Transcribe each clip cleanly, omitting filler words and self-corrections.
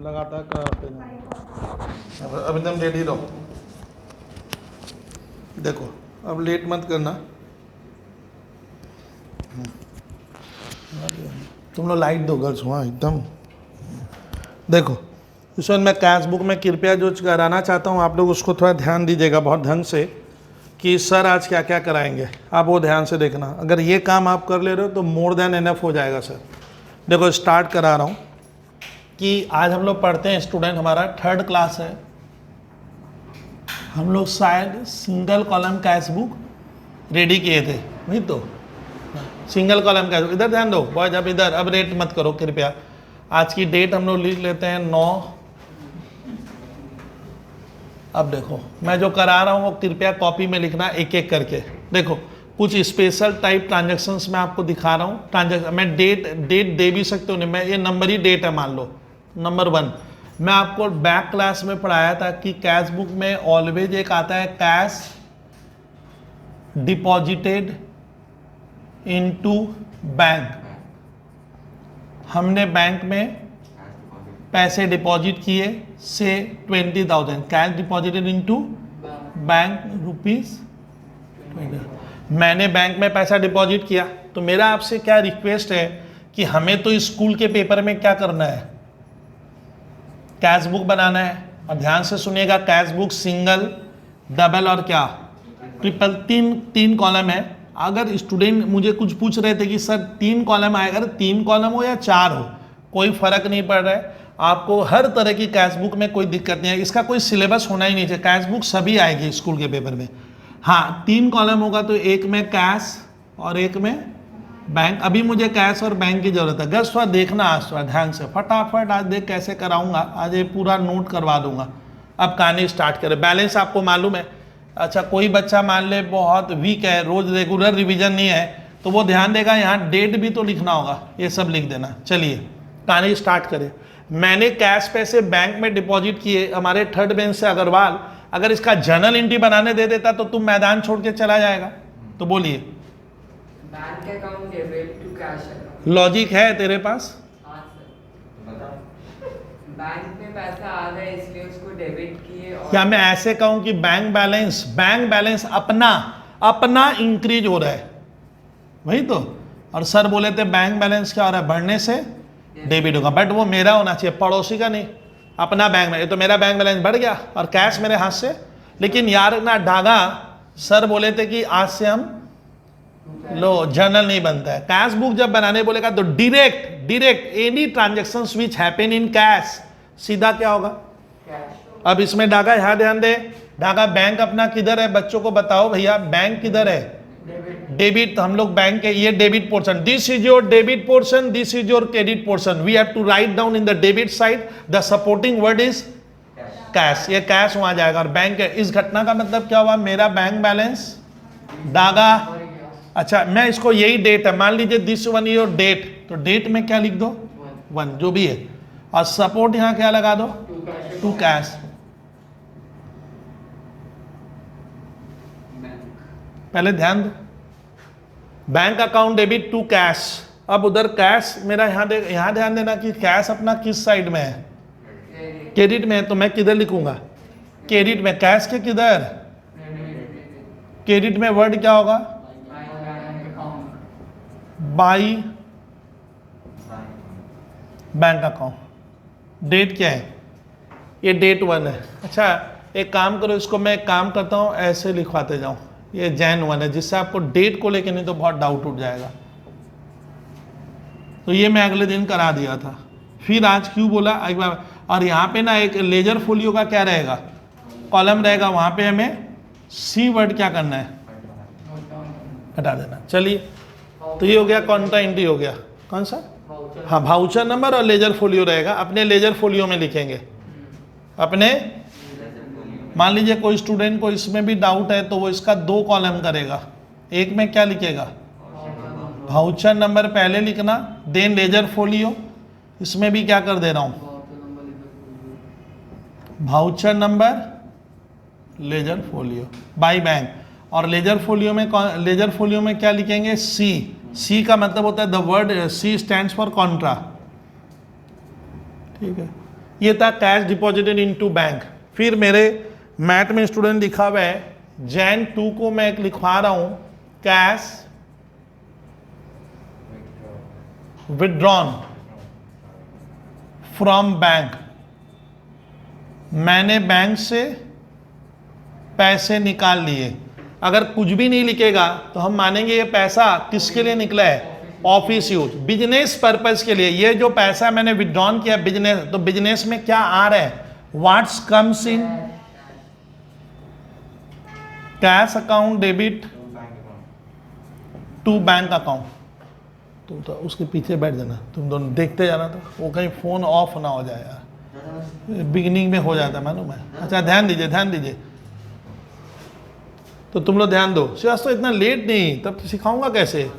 लगातार कराते जाओ। अब एकदम रेडी रहो। देखो अब लेट मत करना। तुम लोग लाइट दो गर्ल्स, वहाँ एकदम। देखो इसमें मैं कैश बुक में कृपया जो कराना चाहता हूँ आप लोग उसको थोड़ा ध्यान दीजिएगा बहुत ढंग से कि सर आज क्या क्या कराएंगे, आप वो ध्यान से देखना। अगर ये काम आप कर ले रहे हो तो मोर देन एनफ हो जाएगा सर। देखो स्टार्ट करा रहा हूँ कि आज हम लोग पढ़ते हैं, स्टूडेंट हमारा 3rd क्लास है, हम लोग शायद single column cash book ready किए थे, वही तो सिंगल कॉलम कैश बुक। इधर ध्यान दो बॉयज, अब इधर, अब रेट मत करो कृपया। आज की डेट हम लोग लिख लेते हैं 9। अब देखो मैं जो करा रहा हूँ वो कृपया कॉपी में लिखना एक एक करके। देखो कुछ स्पेशल टाइप ट्रांजैक्शंस मैं आपको दिखा रहा हूँ। ट्रांजैक्शन मैं डेट दे भी सकते हो, नहीं मैं ये नंबर ही डेट है मान लो। नंबर 1 मैं आपको बैक क्लास में पढ़ाया था कि कैश बुक में ऑलवेज एक आता है कैश डिपॉजिटेड इनटू बैंक। हमने बैंक में पैसे डिपॉजिट किए से 20,000 cash deposited into bank rupees. मैंने बैंक में पैसा डिपॉजिट किया, तो मेरा आपसे क्या रिक्वेस्ट है कि हमें तो स्कूल के पेपर में क्या करना है, कैश बुक बनाना है। और ध्यान से सुनिएगा, कैश बुक सिंगल, डबल और क्या ट्रिपल, तीन कॉलम है। अगर स्टूडेंट मुझे कुछ पूछ रहे थे कि सर 3 कॉलम आएगा, अगर 3 कॉलम हो या 4 हो कोई फर्क नहीं पड़ रहा है, आपको हर तरह की कैश बुक में कोई दिक्कत नहीं है। इसका कोई सिलेबस होना ही नहीं चाहिए, कैश बुक सभी आएगी स्कूल के पेपर में। हाँ 3 कॉलम होगा तो एक में कैश और एक में बैंक। अभी मुझे कैश और बैंक की जरूरत है। गर्ल्स थोड़ा देखना आज, थोड़ा ध्यान से, फटाफट आज देख कैसे कराऊंगा, आज ये पूरा नोट करवा दूंगा। अब कहानी स्टार्ट करें। बैलेंस आपको मालूम है। अच्छा कोई बच्चा मान ले बहुत वीक है, रोज रेगुलर रिवीजन नहीं है, तो वो ध्यान देगा यहाँ डेट भी तो लिखना होगा, ये सब लिख देना। चलिए कहानी स्टार्ट करें। मैंने कैश पैसे बैंक में डिपॉजिट किए, हमारे 3rd बेंच से अग्रवाल अगर इसका जर्नल एंट्री बनाने दे देता तो तुम मैदान छोड़ के चला जाएगा। तो बोलिए bank account debit to cash account. Logic है तेरे पास? हाँ सर, बैंक में पैसा आ गया इसलिए उसको डेबिट किए। और क्या मैं ऐसे कहूं कि बैंक बैलेंस अपना इंक्रीज हो रहा है, वही तो। और सर बोले थे बैंक बैलेंस क्या हो रहा है, बढ़ने से डेबिट होगा, बट वो मेरा होना चाहिए, पड़ोसी का नहीं। अपना बैंक में, ये तो मेरा बैंक बैलेंस बढ़ गया और कैश मेरे हाथ से। लेकिन यार ना डागा, सर बोले थे कि आज से हम लो जर्नल नहीं बनता है। कैश बुक जब बनाने बोलेगा तो direct any transactions which happen in cash, सीधा क्या होगा कैश। अब इसमें डागा यहाँ ध्यान दे, डागा बैंक अपना किधर है, बच्चों को बताओ भैया बैंक किधर है, डेबिट। तो हम लोग बैंक के ये debit portion, this is your debit portion, this is your credit portion. We have to write down in the debit side the supporting word is cash, ये कैश वहां जाएगा। और बैंक है, इस घटना का मतलब क्या हुआ, मेरा बैंक बैलेंस डागा। अच्छा मैं इसको यही डेट है, मान लीजिए दिस वन योर डेट, तो डेट में क्या लिख दो 1 जो भी है, और सपोर्ट यहां क्या लगा दो टू कैश। पहले ध्यान दो, bank account debit to cash. अब उधर कैश मेरा यहाँ ध्यान देना कि कैश अपना किस साइड में है, क्रेडिट में है, तो मैं किधर लिखूंगा क्रेडिट में। कैश के किधर, क्रेडिट में वर्ड क्या होगा बाई बैंक अकाउंट। डेट क्या है, ये डेट 1 है। अच्छा एक काम करो, इसको मैं एक काम करता हूँ ऐसे लिखवाते जाऊँ, ये Jan 1 है, जिससे आपको डेट को लेकर नहीं तो बहुत डाउट उठ जाएगा। तो ये मैं अगले दिन करा दिया था। फिर आज क्यों बोला एक बार, और यहाँ पे ना एक लेजर फोलियो का क्या रहेगा, कॉलम रहेगा, वहाँ पे हमें सी वर्ड क्या करना है, हटा देना। चलिए तो ये हो गया, कौन सा एंट्री हो गया, कौन सा, हाँ वाउचर नंबर और लेजर फोलियो रहेगा। अपने लेजर फोलियो में लिखेंगे अपने। मान लीजिए कोई स्टूडेंट को इसमें भी डाउट है तो वो इसका 2 कॉलम करेगा, एक में क्या लिखेगा वाउचर नंबर पहले लिखना, देन लेजर फोलियो। इसमें भी क्या कर दे रहा हूँ voucher number ledger folio by bank. और लेजर फोलियो में क्या लिखेंगे सी का मतलब होता है the word C stands for contra, ठीक है। ये था कैश डिपॉजिटेड इनटू बैंक। फिर मेरे मैथ में स्टूडेंट लिखा हुआ है जैन 2 को मैं एक लिखवा रहा हूं कैश विथड्रॉन फ्रॉम बैंक। मैंने बैंक से पैसे निकाल लिए। अगर कुछ भी नहीं लिखेगा तो हम मानेंगे ये पैसा किसके लिए निकला है, ऑफिस यूज, बिजनेस पर्पस के लिए। ये जो पैसा मैंने विथड्रॉन किया बिजनेस, तो बिजनेस में क्या आ रहा है, what's comes in cash account debit to bank account. तुम तो उसके पीछे बैठ जाना, तुम दोनों देखते जाना, तो वो कहीं फोन ऑफ ना हो जाए यार, बिगिनिंग में हो जाता है मालूम है। अच्छा ध्यान दीजिए, ध्यान दीजिए, तो तुम लोग ध्यान दो। श्रेयस तो इतना लेट नहीं, तब तो सिखाऊंगा कैसे,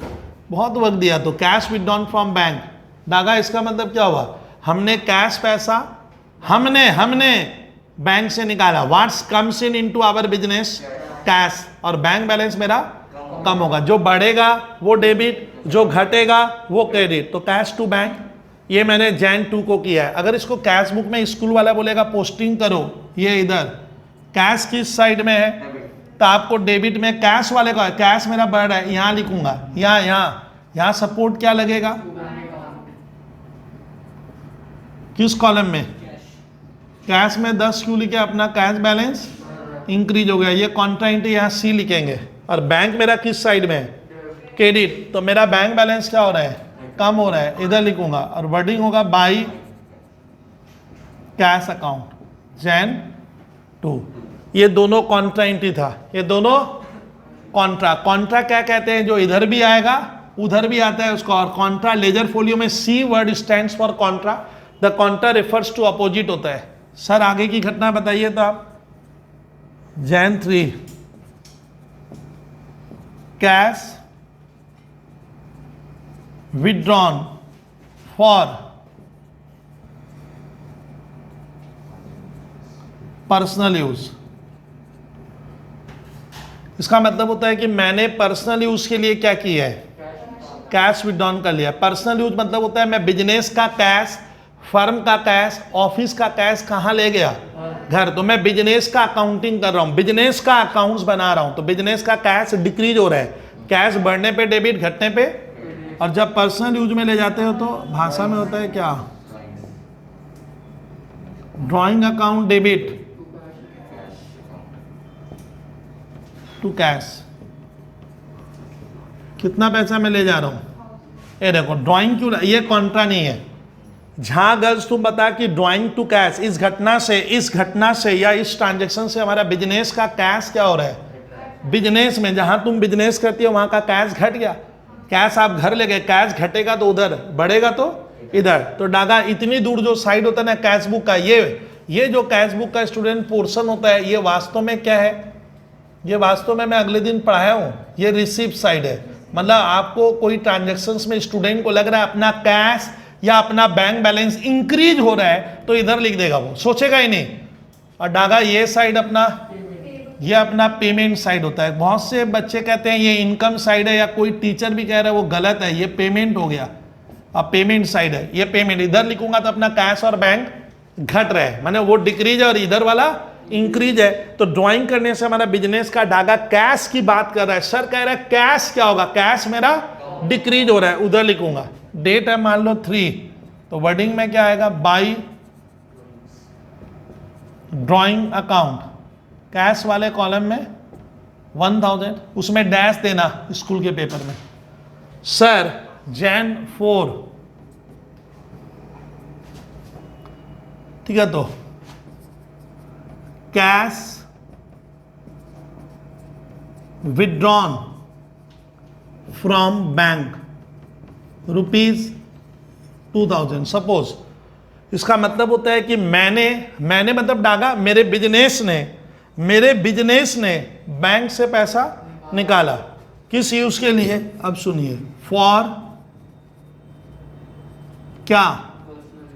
बहुत वक्त दिया। तो cash withdrawn from bank, Daga इसका मतलब क्या हुआ, हमने कैश पैसा हमने बैंक से निकाला। What's comes in into our business, cash, और बैंक बैलेंस मेरा कम होगा। जो बढ़ेगा वो डेबिट, जो घटेगा वो क्रेडिट। तो कैश टू बैंक, ये मैंने जैन 2 को किया है। अगर इसको कैश बुक में स्कूल वाला बोलेगा पोस्टिंग करो, ये इधर कैश किस साइड में है, तो आपको डेबिट में कैश वाले का, कैश मेरा बढ़ रहा है, यहां लिखूंगा, यहां सपोर्ट क्या लगेगा, किस कॉलम में, कैश में 10 क्यों लिखे, अपना कैश बैलेंस इंक्रीज हो गया। ये कॉन्ट्रा एंट्री यहाँ सी लिखेंगे। और बैंक मेरा किस साइड में है, क्रेडिट, तो मेरा बैंक बैलेंस क्या हो रहा है, कम हो रहा है, इधर लिखूंगा। और वर्डिंग होगा बाई कैश अकाउंट जैन 2। ये दोनों कॉन्ट्रा एंट्री था, ये दोनों कॉन्ट्रा क्या कहते हैं, जो इधर भी आएगा उधर भी आता है उसको। और कॉन्ट्रा लेजर फोलियो में C word stands for contra. The contra refers to opposite होता है। सर आगे की घटना बताइए तो आप। Jan 3 cash withdrawn for personal use. इसका मतलब होता है कि मैंने पर्सनल यूज के लिए क्या किया है, कैश विथड्रॉन कर लिया। पर्सनल यूज मतलब होता है मैं बिजनेस का कैश, फर्म का कैश, ऑफिस का कैश कहाँ ले गया, घर। तो मैं बिजनेस का अकाउंटिंग कर रहा हूँ, बिजनेस का अकाउंट्स बना रहा हूँ। तो बिजनेस का कैश डिक्रीज हो रहा है, कैश बढ़ने पे डेबिट, घटने पे। और जब पर्सनल यूज में ले जाते हो तो भाषा में होता है क्या, drawing account debit to cash. कितना पैसा मैं ले जा रहा हूं, ये देखो ड्राइंग क्यों, ये कॉन्ट्रा नहीं है। जहां गर्ल्स तुम बता कि ड्राइंग टू कैश, इस घटना से या इस ट्रांजेक्शन से हमारा बिजनेस का कैश क्या हो रहा है, बिजनेस में जहां तुम बिजनेस करती हो वहां का कैश घट गया। कैश आप घर ले गए, कैश घटेगा तो उधर, बढ़ेगा तो इधर। तो डागा इतनी दूर जो साइड होता है ना कैश बुक का, ये जो कैश बुक का स्टूडेंट पोर्शन होता है, ये वास्तव में क्या है, ये वास्तव में मैं अगले दिन पढ़ाया हूं, ये रिसिप्ट साइड है। मतलब आपको कोई ट्रांजेक्शन्स में स्टूडेंट को लग रहा है अपना कैश या अपना बैंक बैलेंस इंक्रीज हो रहा है, तो इधर लिख देगा, वो सोचेगा ही नहीं। और डागा ये साइड अपना, ये अपना पेमेंट साइड होता है। बहुत से बच्चे कहते हैं ये इनकम साइड है, या कोई टीचर भी कह रहा है वो गलत है, ये पेमेंट हो गया। अब पेमेंट साइड है, ये पेमेंट, इधर लिखूंगा तो अपना कैश और बैंक घट रहा है, माने वो डिक्रीज है और इधर वाला इंक्रीज है। तो ड्राइंग करने से हमारा बिजनेस का डागा कैश की बात कर रहा है। सर कह रहा है कैश क्या होगा, कैश मेरा डिक्रीज हो रहा है, उधर लिखूंगा। डेट है मान लो 3, तो वर्डिंग में क्या आएगा, बाई ड्राइंग अकाउंट, कैश वाले कॉलम में 1000, उसमें डैश देना स्कूल के पेपर में। सर जैन 4, ठीक है, तो cash withdrawn from bank ₹2000। Suppose इसका मतलब होता है कि मैंने मतलब डागा मेरे बिजनेस ने बैंक से पैसा निकाला, किस यूज के लिए, अब सुनिए, फॉर क्या,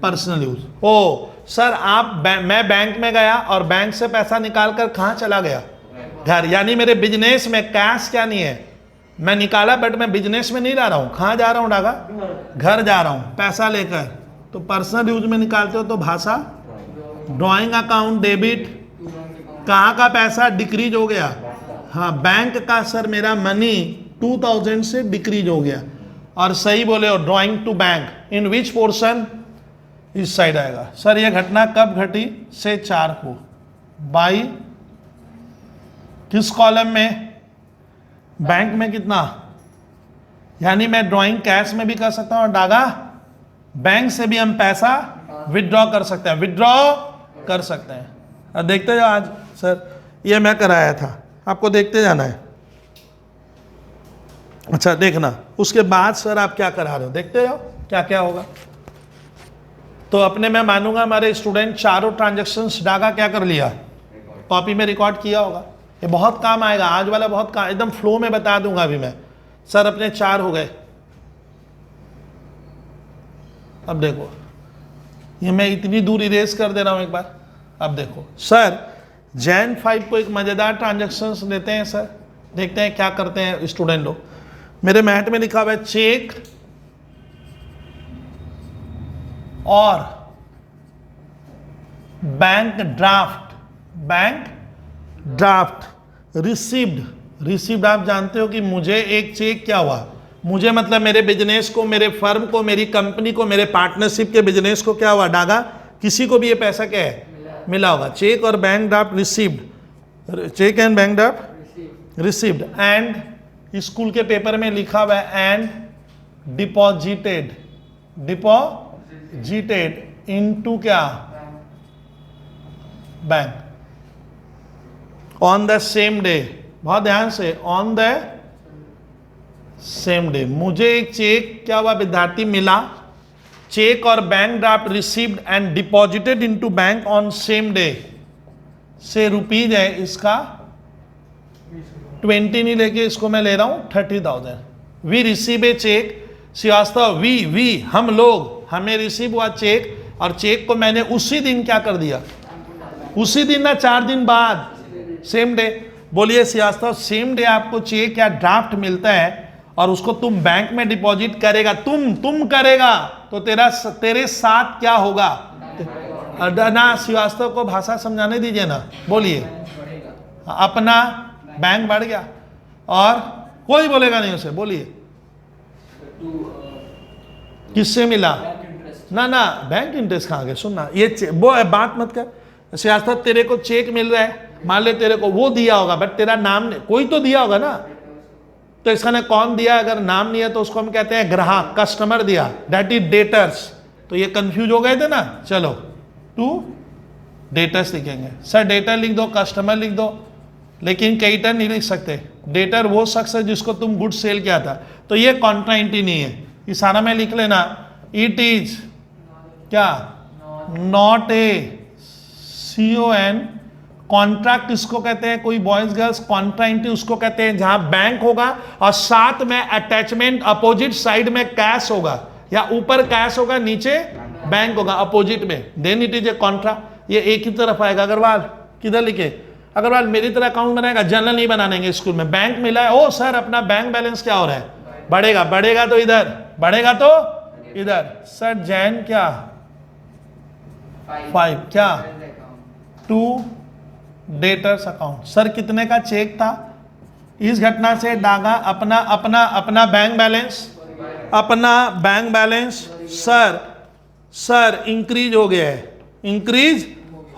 पर्सनल यूज। ओ सर मैं बैंक में गया और बैंक से पैसा निकाल कर कहां चला गया, घर। यानी मेरे बिजनेस में कैश क्या नहीं है, मैं निकाला बट मैं बिजनेस में नहीं ला रहा हूं। कहां जा रहा हूं डागा, घर जा रहा हूं पैसा लेकर। तो पर्सनल यूज में निकालते हो तो भाषा ड्रॉइंग अकाउंट डेबिट, कहाँ का पैसा डिक्रीज हो गया, हाँ बैंक का सर मेरा मनी 2000 से डिक्रीज हो गया। और सही बोले हो, drawing to bank in which portion, इस साइड आएगा। सर ये घटना कब घटी, से 4 को, बाई किस कॉलम में, बैंक में कितना, यानी मैं ड्राइंग कैश में भी कर सकता हूं और डागा बैंक से भी हम पैसा विथड्रॉ कर सकते हैं, विथड्रॉ कर सकते हैं। अब देखते जाओ, आज सर ये मैं कराया था, आपको देखते जाना है। अच्छा देखना, उसके बाद सर आप क्या करा रहे हो, देखते जाओ क्या क्या होगा। तो अपने मैं मानूंगा हमारे स्टूडेंट चारों ट्रांजैक्शंस डागा क्या कर लिया, कॉपी में रिकॉर्ड किया होगा। ये बहुत काम आएगा, आज वाला बहुत काम, एकदम फ्लो में बता दूंगा अभी मैं। सर अपने 4 हो गए। अब देखो ये मैं इतनी दूर इरेज कर दे रहा हूं एक बार। अब देखो सर जैन 5 को एक मजेदार ट्रांजैक्शंस लेते हैं सर, देखते हैं क्या करते हैं स्टूडेंट लोग। मेरे मैट में लिखा हुआ है चेक और bank draft, bank draft received आप जानते हो कि मुझे एक चेक क्या हुआ, मुझे मतलब मेरे बिजनेस को, मेरे फर्म को, मेरी कंपनी को, मेरे पार्टनरशिप के बिजनेस को क्या हुआ, डागा, किसी को भी ये पैसा क्या है, मिला होगा। चेक और bank draft received, cheque and bank draft received, and school के पेपर में लिखा हुआ है एंड डिपॉजिटेड इनटू क्या, bank on the same day. बहुत ध्यान से, ऑन द सेम डे मुझे एक चेक क्या हुआ विद्यार्थी मिला, चेक और bank draft received and deposited into bank on same day. से रुपीज है इसका 20 नहीं लेके इसको मैं ले रहा हूं 30,000। We receive a cheque, Shrivastava we हम लोग, हमें रिसीव हुआ चेक, और चेक को मैंने उसी दिन क्या कर दिया, उसी दिन ना 4 दिन बाद, सेम डे। बोलिए श्रीवास्तव सेम डे आपको चेक या ड्राफ्ट मिलता है और उसको तुम बैंक में डिपॉजिट करेगा, तुम करेगा तो तेरे साथ क्या होगा ना, श्रीवास्तव को भाषा समझाने दीजिए ना, बोलिए। अपना बैंक बढ़ गया और कोई बोलेगा नहीं उसे, बोलिए किससे मिला ना बैंक इंटरेस्ट कहाँ गए, सुनना ये वो बात मत कर। सियासत तेरे को चेक मिल रहा है, मान ले तेरे को वो दिया होगा बट तेरा नाम नहीं, कोई तो दिया होगा ना, तो इसका ने कौन दिया, अगर नाम नहीं है तो उसको हम कहते हैं ग्राहक, कस्टमर दिया, दैट इज डेटर्स। तो ये कंफ्यूज हो गए थे ना, चलो टू डेटर्स लिखेंगे। सर डेटर लिख दो, कस्टमर लिख दो, लेकिन क्रेडिटर नहीं लिख सकते। डेटर वो शख्स है जिसको तुम गुड सेल किया था, तो ये कॉन्ट्राइंटी नहीं है, इशारा में लिख लेना। इट इज क्या, नॉट ए CON, कॉन्ट्रैक्ट इसको कहते हैं, कोई बॉयज गर्ल्स, कॉन्ट्राइंटी उसको कहते हैं जहां बैंक होगा और साथ में अटैचमेंट अपोजिट साइड में कैश होगा, या ऊपर कैश होगा नीचे बैंक होगा अपोजिट में, then it is a contra. ये एक ही तरफ आएगा। अग्रवाल किधर लिखे, अग्रवाल मेरी तरह अकाउंट बनाएगा, जनरल नहीं बनानेंगे स्कूल में। बैंक मिला है, ओ सर अपना बैंक बैलेंस क्या हो रहा है, बढ़ेगा तो इधर, बढ़ेगा तो इधर। सर जैन क्या 5 क्या 2 डेटर्स अकाउंट। सर कितने का चेक था, इस घटना से डागा अपना बैंक बैलेंस, अपना बैंक बैलेंस सर इंक्रीज हो गया है, इंक्रीज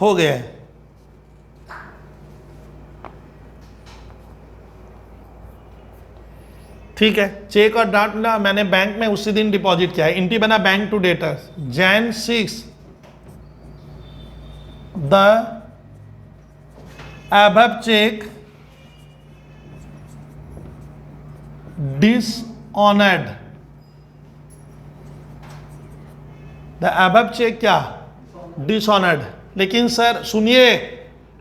हो गया है। ठीक है, चेक और ड्राफ्ट मिला, मैंने बैंक में उसी दिन डिपॉजिट किया है, इंटी बना bank to debtors. Jan 6 the above check dishonored, the above check क्या, डिसऑनर्ड। लेकिन सर सुनिए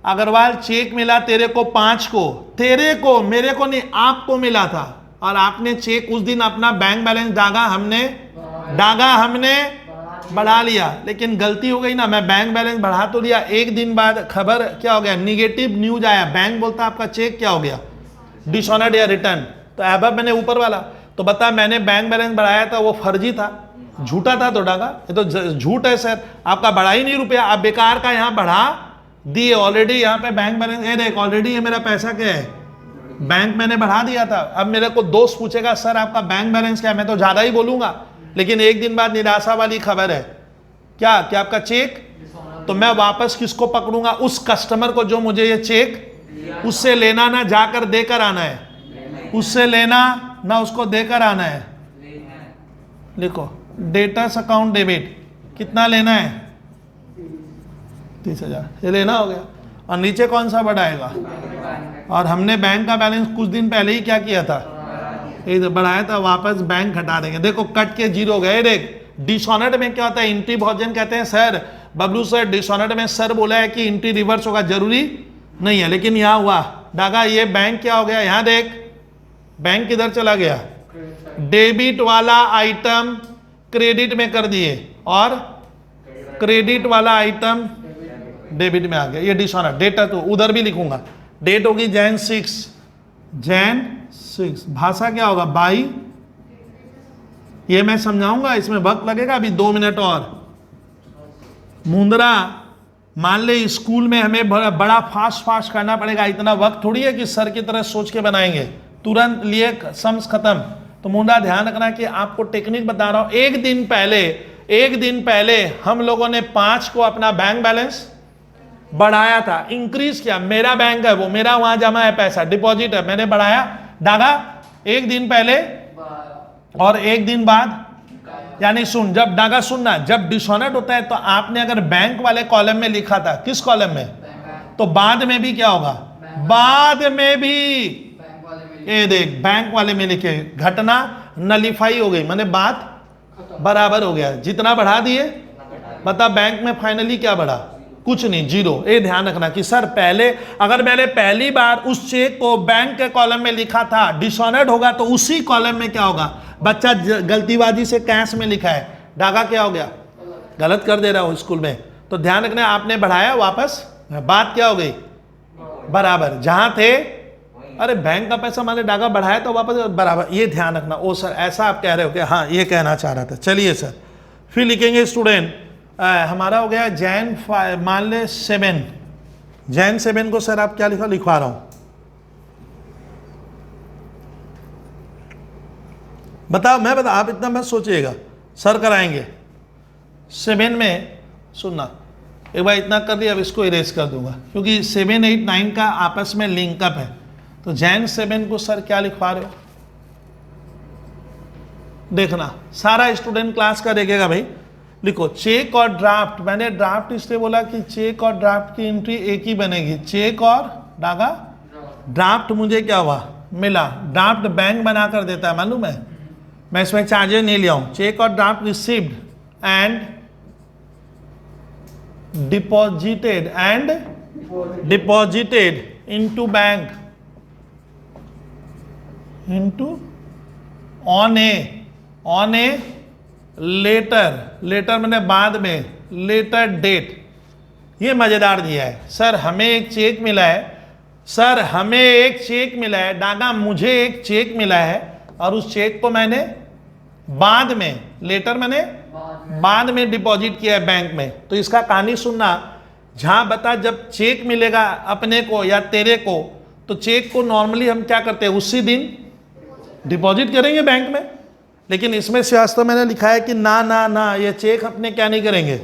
अग्रवाल, चेक मिला तेरे को 5 को, तेरे को, मेरे को नहीं, आपको मिला था, और आपने चेक उस दिन अपना बैंक बैलेंस डागा हमने बढ़ा लिया, लेकिन गलती हो गई ना, मैं बैंक बैलेंस बढ़ा तो लिया, एक दिन बाद खबर क्या हो गया, निगेटिव न्यूज आया, बैंक बोलता आपका चेक क्या हो गया, डिसऑनर्ड या रिटर्न। तो अब मैंने ऊपर वाला, तो बता मैंने बैंक बैलेंस बढ़ाया था वो फर्जी था, झूठा था तो डागा, ये तो झूठ है सर, आपका बढ़ा ही नहीं रुपया, आप बेकार का यहाँ बढ़ा दिए ऑलरेडी। यहाँ पे बैंक बैलेंस ये देख, ऑलरेडी ये मेरा पैसा क्या है, बैंक मैंने बढ़ा दिया था। अब मेरे को दोस्त पूछेगा सर आपका बैंक बैलेंस क्या है, मैं तो ज्यादा ही बोलूंगा, लेकिन एक दिन बाद निराशा वाली खबर है क्या कि आपका चेक, तो मैं वापस किसको पकड़ूंगा, उस कस्टमर को जो मुझे ये चेक उससे लेना ना जाकर देकर आना है, उससे लेना ना उसको देकर आना है। लिखो डेटर्स अकाउंट डेबिट कितना लेना है, 30,000, ये लेना हो गया। और नीचे कौन सा बढ़ाएगा, और हमने बैंक का बैलेंस कुछ दिन पहले ही क्या किया था, ये बढ़ाया था, वापस बैंक घटा देंगे। देखो कट के जीरो गए। देख डिसऑनर्ड में क्या होता है, इंट्री भोजन कहते हैं सर, बबलू सर डिसऑनर्ड में सर बोला है कि इंट्री रिवर्स होगा, जरूरी नहीं है, लेकिन यहाँ हुआ डागा, ये बैंक क्या हो गया, यहाँ देख बैंक किधर चला गया, डेबिट वाला आइटम क्रेडिट में कर दिए और क्रेडिट वाला आइटम डेबिट में आ गया, ये डिसऑनर। डेट तो उधर भी लिखूंगा, डेट होगी Jan 6, भाषा क्या होगा बाई, ये मैं समझाऊंगा, इसमें वक्त लगेगा अभी 2 मिनट और। मुंद्रा, मान ले स्कूल में हमें बड़ा फास्ट करना पड़ेगा, इतना वक्त थोड़ी है कि सर की तरह सोच के बनाएंगे, तुरंत लिए सम्स खत्म। तो मुंडा ध्यान रखना कि आपको टेक्निक बता रहा हूं। एक दिन पहले हम लोगों ने 5 को अपना बैंक बैलेंस बढ़ाया था, इंक्रीज किया, मेरा बैंक है वो, मेरा वहां जमा है पैसा, डिपॉजिट है, मैंने बढ़ाया डागा एक दिन पहले और एक दिन बाद। यानी सुन, जब डागा सुनना, जब डिसऑनर्ड होता है तो आपने अगर बैंक वाले कॉलम में लिखा था, किस कॉलम में, तो बाद में भी क्या होगा, बाद में भी ये देख बैंक वाले में लिखे, घटना नलीफाई हो गई, माने बात बराबर हो गया, जितना बढ़ा दिए बता बैंक में फाइनली क्या बढ़ा, कुछ नहीं, जीरो। ये ध्यान रखना कि सर पहले अगर मैंने पहली बार उस चेक को बैंक के कॉलम में लिखा था, डिसऑनर्ड होगा तो उसी कॉलम में क्या होगा, बच्चा गलतीबाजी से कैश में लिखा है, डागा क्या हो गया, गलत कर दे रहा हूं स्कूल में, तो ध्यान रखना आपने बढ़ाया वापस, बात क्या हो गई बराबर, जहां थे अरे बैंक का पैसा मैंने डागा बढ़ाया तो वापस बराबर, ये ध्यान रखना। ओ सर ऐसा आप कह रहे हो कि हाँ ये कहना चाह रहा था, चलिए सर। फिर लिखेंगे स्टूडेंट हमारा हो गया Jan 5, मान ले 7, Jan 7 को सर आप क्या लिखा, लिखवा रहा हूं, बताओ, मैं बता, आप इतना मत सोचिएगा, सर कराएंगे। 7 में सुनना, एक बार इतना कर दिया, अब इसको इरेज कर दूंगा क्योंकि 7, 8, 9 का आपस में लिंकअप है। तो Jan 7 को सर क्या लिखवा रहे हो, देखना सारा स्टूडेंट क्लास का देखेगा भाई। लिखो चेक और ड्राफ्ट, मैंने ड्राफ्ट इसलिए बोला कि चेक और ड्राफ्ट की एंट्री एक ही बनेगी, चेक और डागा, ड्राफ्ट मुझे क्या हुआ मिला, ड्राफ्ट बैंक बना कर देता है मालूम है, मैं इसमें चार्जेस नहीं लिया हूं। चेक और draft received and deposited into bank, into on a later मैंने बाद में, लेटर डेट। ये मजेदार दिया है सर, हमें एक चेक मिला है, सर हमें एक चेक मिला है, डागा मुझे एक चेक मिला है और उस चेक को मैंने बाद में, लेटर मैंने बाद में डिपॉजिट किया है बैंक में। तो इसका कहानी सुनना, जहां बता जब चेक मिलेगा अपने को या तेरे को, तो चेक को नॉर्मली हम क्या करते हैं, उसी दिन डिपॉजिट करेंगे बैंक में, लेकिन इसमें श्रीवास्तव मैंने लिखा है कि ना ना ना, ये चेक अपने क्या नहीं करेंगे,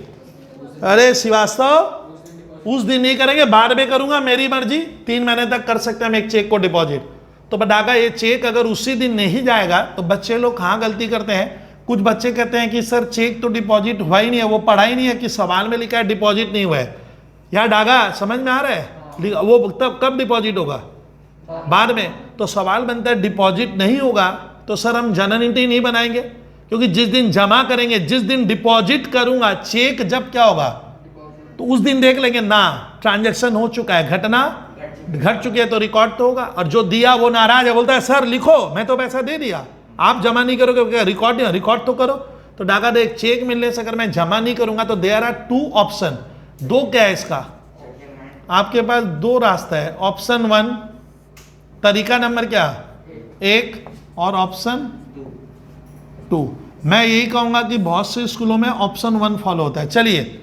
अरे श्रीवास्तव उस दिन नहीं करेंगे, बाद में करूंगा, मेरी मर्जी, 3 महीने तक कर सकते हैं हम एक चेक को डिपॉजिट। तो बतागा ये चेक अगर उसी दिन नहीं जाएगा तो बच्चे लोग कहाँ गलती करते हैं, कुछ बच्चे कहते हैं कि सर चेक तो डिपॉजिट हुआ ही नहीं है, वो पढ़ा ही नहीं है कि सवाल में लिखा है डिपॉजिट नहीं हुआ है। यार डागा समझ में आ रहा है, वो तब कब डिपॉजिट होगा, बाद में। तो सवाल बनता है डिपॉजिट नहीं होगा तो सर हम जनरल एंट्री नहीं बनाएंगे, क्योंकि जिस दिन जमा करेंगे, जिस दिन डिपॉजिट करूंगा चेक, जब क्या होगा तो उस दिन देख लेंगे ना ट्रांजैक्शन हो चुका है, घटना घट चुकी है तो रिकॉर्ड तो होगा। और जो दिया वो नाराज है, बोलता है सर लिखो, मैं तो पैसा दे दिया, आप जमा नहीं करोगे, रिकॉर्ड नहीं, रिकॉर्ड तो करो। तो डाका देख चेक मिलने से अगर मैं जमा नहीं करूंगा तो देयर आर 2 ऑप्शन, 2 क्या है इसका, आपके पास 2 रास्ता है। ऑप्शन 1 तरीका नंबर क्या 1 और ऑप्शन 2। मैं यही कहूंगा कि बहुत से स्कूलों में ऑप्शन 1 फॉलो होता है। चलिए,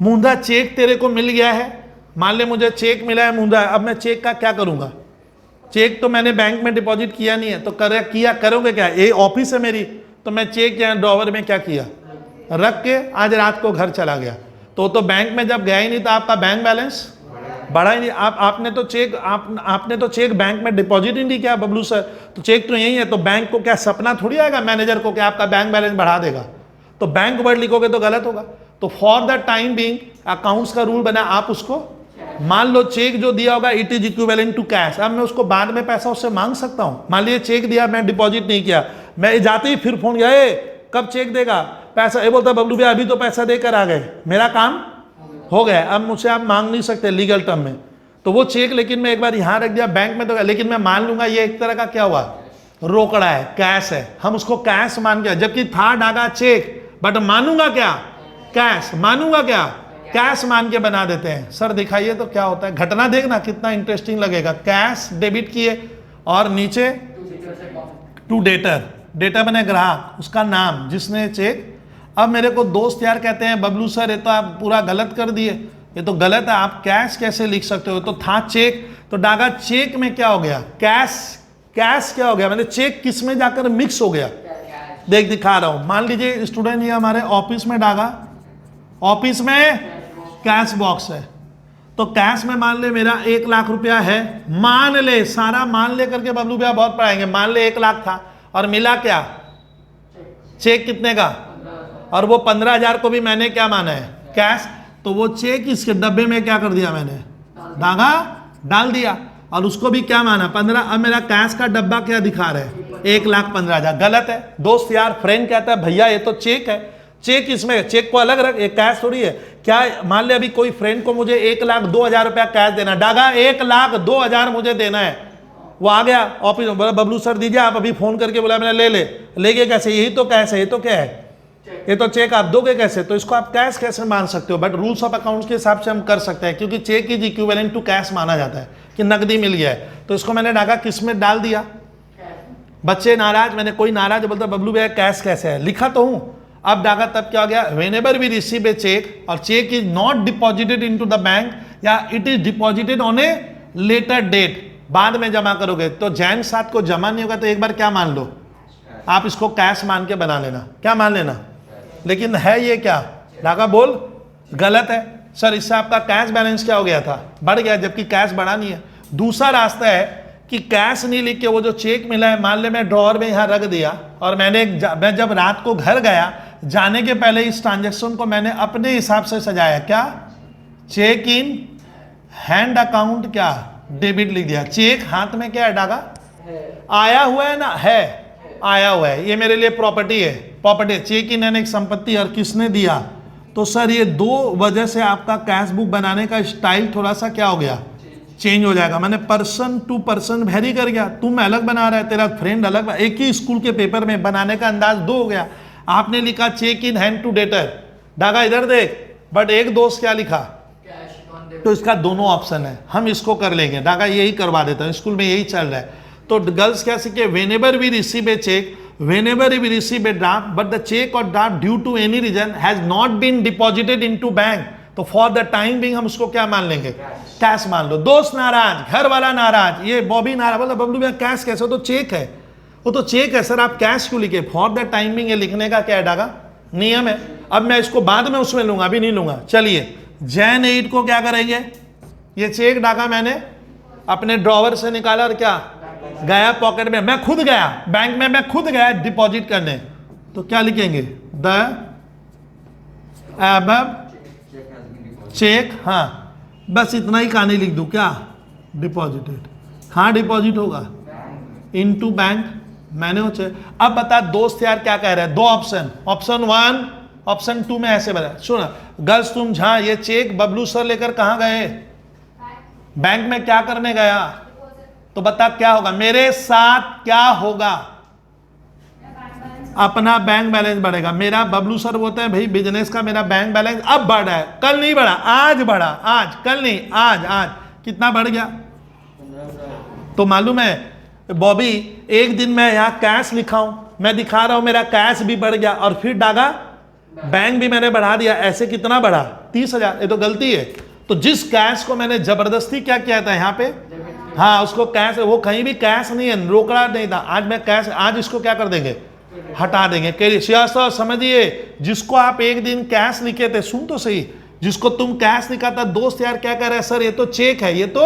मूंधा चेक तेरे को मिल गया है, मान ले मुझे चेक मिला है मूंधा, अब मैं चेक का क्या करूंगा? चेक तो मैंने बैंक में डिपॉजिट किया नहीं है, तो करोगे क्या? ये ऑफिस है मेरी, तो मैं चेक यहाँ ड्रॉवर में क्या किया, रख के आज रात को घर चला गया। तो बैंक में जब गया ही नहीं तो आपका बैंक बैलेंस बढ़ा ही नहीं। आपने तो चेक बैंक में डिपॉजिट ही नहीं किया बबलू सर, तो चेक तो यही है। तो बैंक को क्या सपना थोड़ी आएगा मैनेजर को कि आपका बैंक बैलेंस बढ़ा देगा? तो बैंक वर्ड लिखोगे तो गलत होगा। तो for the time being accounts का रूल बना, आप उसको मान लो चेक जो दिया होगा it is equivalent to cash. अब मैं उसको बाद में पैसा उससे मांग सकता हूं। मान लीजिए चेक दिया, मैं डिपॉजिट नहीं किया, मैं जाते ही फिर फोन गया, कब चेक देगा पैसा? ये बोलता बबलू भैया अभी तो पैसा देकर आ गए, मेरा काम हो गया, अब मुझसे आप मांग नहीं सकते लीगल टर्म में। तो वो चेक लेकिन मैं एक बार यहां रख दिया बैंक में, तो लेकिन मैं मान लूंगा ये एक तरह का क्या हुआ, रोकड़ा है, कैश है, हम उसको कैश मान के, जबकि था डागा चेक, बट मानूंगा क्या? कैश। मानूंगा क्या? कैश मान के बना देते हैं। सर दिखाइए तो क्या होता है, घटना देखना कितना इंटरेस्टिंग लगेगा। कैश डेबिट किए और नीचे टू डेटर, डेटर बने ग्राहक, उसका नाम जिसने चेक। अब मेरे को दोस्त यार कहते हैं बबलू सर ये तो आप पूरा गलत कर दिए, ये तो गलत है, आप कैश कैसे लिख सकते हो? तो था चेक, तो डागा चेक में क्या हो गया, कैश। कैश क्या हो गया, मतलब चेक किस में जाकर मिक्स हो गया? देख दिखा रहा हूं, मान लीजिए स्टूडेंट ये हमारे ऑफिस में डागा, ऑफिस में कैश बॉक्स है, तो कैश में मान ले मेरा 1 लाख रुपया है, मान ले, सारा मान ले करके बबलू भैया बहुत पढ़ाएंगे, मान ले 1 लाख था और मिला क्या, चेक कितने का, और वो 15,000 को भी मैंने क्या माना है, कैश। तो वो चेक इसके डब्बे में क्या कर दिया मैंने, धागा डाल दिया, और उसको भी क्या माना 15। अब मेरा कैश का डब्बा क्या दिखा रहा है, 1,15,000। गलत है दोस्त यार। फ्रेंड कहता है भैया ये तो चेक है, चेक इसमें, चेक को अलग रख, एक कैश थोड़ी है क्या। मान ले अभी कोई फ्रेंड को मुझे 1,02,000 रुपया कैश देना, डागा 1,02,000 मुझे देना है, वो आ गया ऑफिस में, बोला बबलू सर दीजिए, आप अभी फोन करके बोला मैंने ले गए कैसे, यही तो कैश है, ये तो क्या है, ये तो चेक, आप दोगे कैसे? तो इसको आप कैश कैसे मान सकते हो? बट रूल्स ऑफ अकाउंट्स के हिसाब से हम कर सकते हैं, क्योंकि cheque is equivalent to cash माना जाता है कि नकदी मिल गया है। तो इसको मैंने डागा किस में डाल दिया, बच्चे नाराज, मैंने कोई नाराज बोलता बबलू भैया कैश कैसे है, लिखा तो हूं। अब डागा तब क्या हो गया, whenever we receive a cheque और cheque is not deposited into the bank या it is deposited on a later date, बाद में जमा करोगे, तो जैन 7 को जमा नहीं होगा, तो एक बार क्या मान लो, आप इसको कैश मान के बना लेना, क्या मान लेना। लेकिन है ये क्या, डागा बोल गलत है सर, इससे आपका कैश बैलेंस क्या हो गया था, बढ़ गया, जबकि कैश बढ़ा नहीं है। दूसरा रास्ता है कि कैश नहीं लिख के वो जो चेक मिला है, मान ले मैं ड्रॉअर में यहाँ रख दिया, और मैं जब रात को घर गया, जाने के पहले इस ट्रांजेक्शन को मैंने अपने हिसाब से सजाया, क्या, चेक इन हैंड अकाउंट क्या डेबिट लिख दिया। चेक हाथ में क्या है, डागा आया हुआ है ना, है आया हुआ है, ये मेरे लिए प्रॉपर्टी है, प्रॉपर्टी। चेक इन है एक संपत्ति, और किसने दिया, तो सर ये 2 वजह से आपका कैश बुक बनाने का स्टाइल थोड़ा सा क्या हो गया, चेंज हो जाएगा। मैंने पर्सन टू पर्सन वेरी कर गया, तुम अलग बना रहा है, तेरा फ्रेंड अलग, एक ही स्कूल के पेपर में बनाने का अंदाज 2 हो गया। आपने लिखा cheque in hand to debtor, Daga इधर देख, बट एक दोस्त क्या लिखा, तो इसका दोनों ऑप्शन है, हम इसको कर लेंगे, डागा यही करवा देता हूं, स्कूल में यही चल रहा है। तो गर्ल्स क्या सीखे, whenever we receive a cheque, whenever we receive a draft but the check or draft due to any reason has not been deposited into bank, तो for the time being हम उसको क्या मान लेंगे, कैश मान लो। दोस्त नाराज, घर वाला नाराज, ये बॉबी नाराज, बोला बबलू भैया कैश कैसे, वो तो चेक है, वो तो चेक है सर, आप कैश क्यों लिखे। फॉर द टाइम बिंग ये लिखने का क्या डागा नियम है। अब मैं इसको बाद में उसमें लूंगा, अभी नहीं लूंगा। चलिए जैन 8 को क्या करेंगे, ये चेक डागा मैंने अपने ड्रॉवर से निकाला और क्या गया पॉकेट में, मैं खुद गया बैंक में, मैं खुद गया डिपॉजिट करने, तो क्या लिखेंगे, द एबव चेक, हाँ बस इतना ही कहानी लिख दूं, क्या डिपॉजिटेड, हाँ डिपॉजिट होगा इनटू बैंक, मैंने वो चेक। अब बता दोस्त यार क्या कह रहे हैं, 2 ऑप्शन, ऑप्शन 1 ऑप्शन 2 में ऐसे बता। सुन गर्ल्स, तुम जहां ये चेक बबलू सर लेकर कहां गए, बैंक में क्या करने गया, तो बता क्या होगा, मेरे साथ क्या होगा, अपना बैंक बैलेंस बढ़ेगा। मेरा बबलू सर बोलते हैं भाई बिजनेस का मेरा बैंक बैलेंस अब बढ़ा है, कल नहीं बढ़ा, आज बढ़ा, आज कल नहीं, आज कितना बढ़ गया। तो मालूम है बॉबी, एक दिन मैं यहाँ कैश लिखा हूं, मैं दिखा रहा हूं मेरा कैश भी बढ़ गया और फिर डागा बैंक भी मैंने बढ़ा दिया, ऐसे कितना बढ़ा 30,000। ये तो गलती है। तो जिस कैश को मैंने जबरदस्ती क्या किया था यहाँ पे, हाँ उसको कैश, वो कहीं भी कैश नहीं है, रोकड़ा नहीं था। आज मैं कैश, आज इसको क्या कर देंगे, हटा देंगे। कह श्रीवास्तव समझिए, जिसको आप एक दिन कैश लिखे थे, सुन तो सही, जिसको तुम कैश लिखा था, दोस्त यार क्या कह रहे हैं, सर ये तो चेक है, ये तो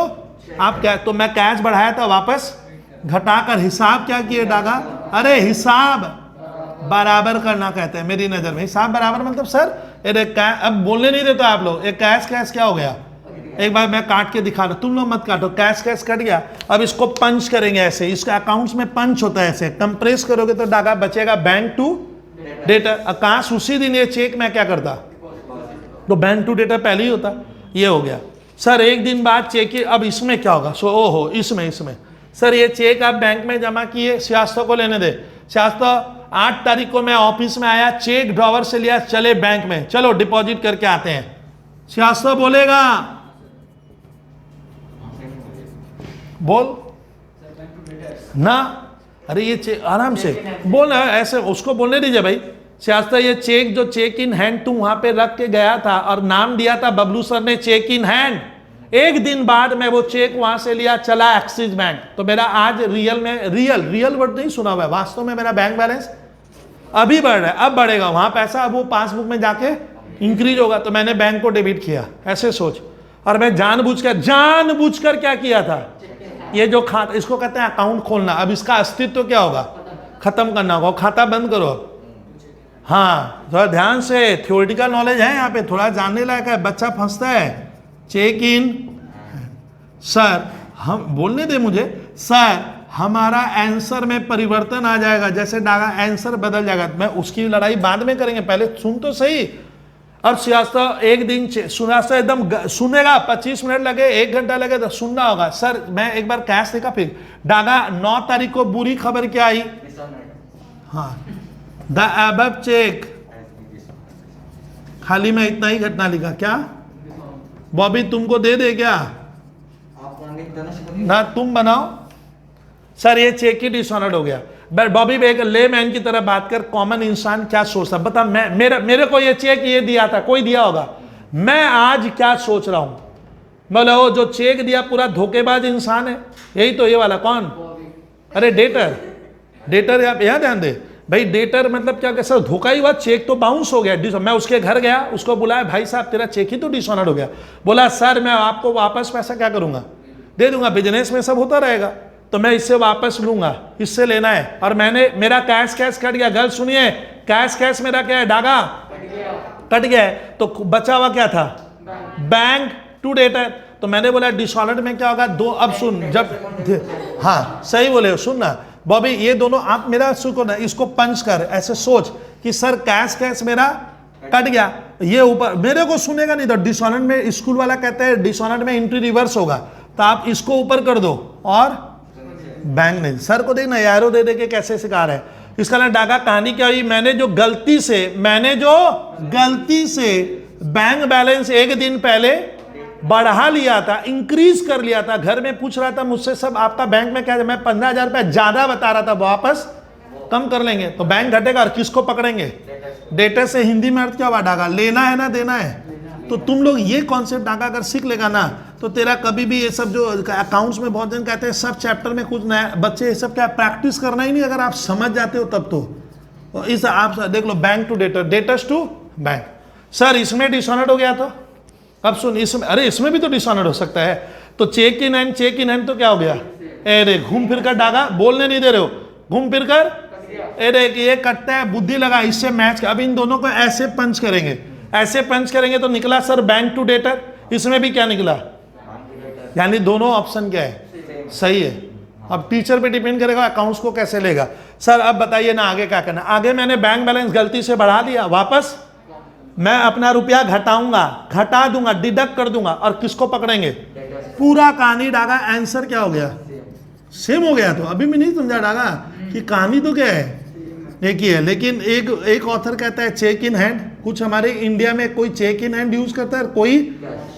आप क्या, तो मैं कैश बढ़ाया था, वापस घटाकर हिसाब क्या किए डागा, अरे हिसाब बराबर करना कहते हैं मेरी नजर में। हिसाब बराबर मतलब सर अब बोलने नहीं देते आप लोग, एक कैश कैश क्या हो गया, एक बार मैं काट के दिखा रहा, तुम लोग मत काटो, कैश कैश कट गया। अब इसको पंच करेंगे ऐसे, इसका अकाउंट्स में पंच होता है ऐसे, कंप्रेस करोगे तो डागा बचेगा बैंक टू डेटर। आकाश उसी दिन ये चेक मैं क्या करता, तो बैंक टू डेटर पहले ही होता, ये हो गया। सर एक दिन बाद चेक, अब इसमें क्या होगा, सो ओहो इसमें सर ये चेक आप बैंक में जमा किए, श्रीवास्तव को लेने दे, श्रीवास्तव 8 तारीख को मैं ऑफिस में आया, चेक ड्रॉवर से लिया, चले बैंक में, चलो डिपॉजिट करके आते हैं। श्रीवास्तव बोलेगा, बोल ना, अरे ये चेक आराम से बोल, ऐसे उसको बोलने दीजिए भाई। श्रीवास्तव ये चेक, जो चेक इन हैंड तुम वहां पे रख के गया था और नाम दिया था बबलू सर ने चेक इन हैंड, एक दिन बाद मैं वो चेक वहां से लिया, चला एक्सिस बैंक, तो मेरा आज रियल में, रियल वर्ड नहीं सुना हुआ है, वास्तव में मेरा बैंक बैलेंस अभी बढ़ रहा है, अब बढ़ेगा वहां पैसा, अब वो पासबुक में जाके इंक्रीज होगा, तो मैंने बैंक को डेबिट किया, ऐसे सोच। और मैं जानबूझकर क्या किया था, ये जो खाता, इसको कहते हैं अकाउंट खोलना, अब इसका अस्तित्व क्या होगा, खत्म करना होगा, खाता बंद करो। हाँ थोड़ा ध्यान से, थ्योरेटिकल नॉलेज है यहाँ पे, थोड़ा जानने लायक है, बच्चा फंसता है। चेक इन, सर हम बोलने दे मुझे, सर हमारा आंसर में परिवर्तन आ जाएगा, जैसे डागा आंसर बदल जाएगा, मैं उसकी लड़ाई बाद में करेंगे, पहले सुन तो सही। अब श्रीवास्तव एक दिन श्रीवास्तव एकदम सुनेगा, 25 मिनट लगे, 1 घंटा लगे तो सुनना होगा। सर मैं एक बार कैश देखा, फिर डागा 9 तारीख को बुरी खबर क्या आई, हाँ द अबव चेक, खाली में इतना ही घटना लिखा, क्या बॉबी तुमको दे दे क्या, ना तुम बनाओ। सर ये चेक ही डिसऑनर्ड हो गया। बॉबी एक लेमैन की तरह बात कर, कॉमन इंसान क्या सोचता, बता, मेरे को ये चेक ये दिया था, कोई दिया होगा, मैं आज क्या सोच रहा हूं, बोले वो जो चेक दिया पूरा धोखेबाज इंसान है, यही तो ये वाला कौन, अरे डेटर यहाँ ध्यान दे भाई, डेटर मतलब क्या, सर धोखा ही हुआ, चेक तो बाउंस हो गया। मैं उसके घर गया, उसको बुलाया, भाई साहब तेरा चेक ही तो डिसऑनर्ड हो गया। बोला सर मैं आपको वापस पैसा क्या करूंगा, दे दूंगा, बिजनेस में सब होता रहेगा, तो मैं इससे वापस लूंगा, इससे लेना है, और मेरा कैश कट गया। गर्ल सुनिए, कैश मेरा क्या है, डागा कट गया है, तो बचा हुआ क्या था, बैंक टू डेटर। तो मैंने बोला डिसऑनर्ड में क्या होगा, दो, अब सुन, जब हाँ सही बोले, सुन ना बॉबी, ये दोनों आप मेरा सुको ना, इसको पंच कर, ऐसे सोच कि सर कैश मेरा कट गया, ये ऊपर मेरे को सुनेगा नहीं, तो डिसऑनर्ड में स्कूल वाला कहते हैं डिसऑनर्ड में एंट्री रिवर्स होगा, तो आप इसको ऊपर कर दो और बैंक नहीं, सर को देखना यारो दे के कैसे सिखा रहे हैं। इसका ना डागा कहानी क्या हुई, मैंने जो गलती से बैंक बैलेंस एक दिन पहले बढ़ा लिया था, इंक्रीज कर लिया था, घर में पूछ रहा था मुझसे सब आपका बैंक में क्या है, मैं 15,000 रुपया ज्यादा बता रहा था, वापस कम कर लेंगे, तो बैंक घटेगा और किसको पकड़ेंगे, डेटा से। हिंदी में अर्थ क्या हुआ डागा, लेना है ना देना है। तो तुम लोग ये कॉन्सेप्ट डागा अगर सीख लेगा ना, तो तेरा कभी भी ये सब जो अकाउंट्स में बहुत जन कहते हैं सब चैप्टर में कुछ नया, बच्चे ये सब क्या प्रैक्टिस करना ही नहीं, अगर आप समझ जाते हो तब तो इस आप देख लो, bank to debtor, debtors to bank. Sir इसमें डिसऑनर्ड हो गया, तो अब सुन, इसमें अरे इसमें भी तो डिसऑनर्ड हो सकता है, तो चेक इन हैंड तो क्या हो गया, अरे घूम फिर कर डागा, बोलने नहीं दे रहे हो, घूम फिर कर, अरे ये कटता है, बुद्धि लगा, इससे मैच। अब इन दोनों को ऐसे पंच करेंगे, तो निकला सर बैंक टू डेटर, इसमें भी क्या निकला, यानी दोनों ऑप्शन क्या है, सही है। अब टीचर पे डिपेंड करेगा अकाउंट्स को कैसे लेगा। सर अब बताइए ना आगे क्या करना, आगे मैंने बैंक बैलेंस गलती से बढ़ा दिया, वापस मैं अपना रुपया घटा दूंगा, डिडक्ट कर दूंगा, और किसको पकड़ेंगे, पूरा कहानी डागा, आंसर क्या हो गया, सेम हो गया। तो अभी मैं नहीं समझा डागा कि कहानी तो क्या है, एक ही है, लेकिन एक ऑथर कहता है चेक इन हैंड, कुछ हमारे इंडिया में कोई चेक इन हैंड यूज करता है, कोई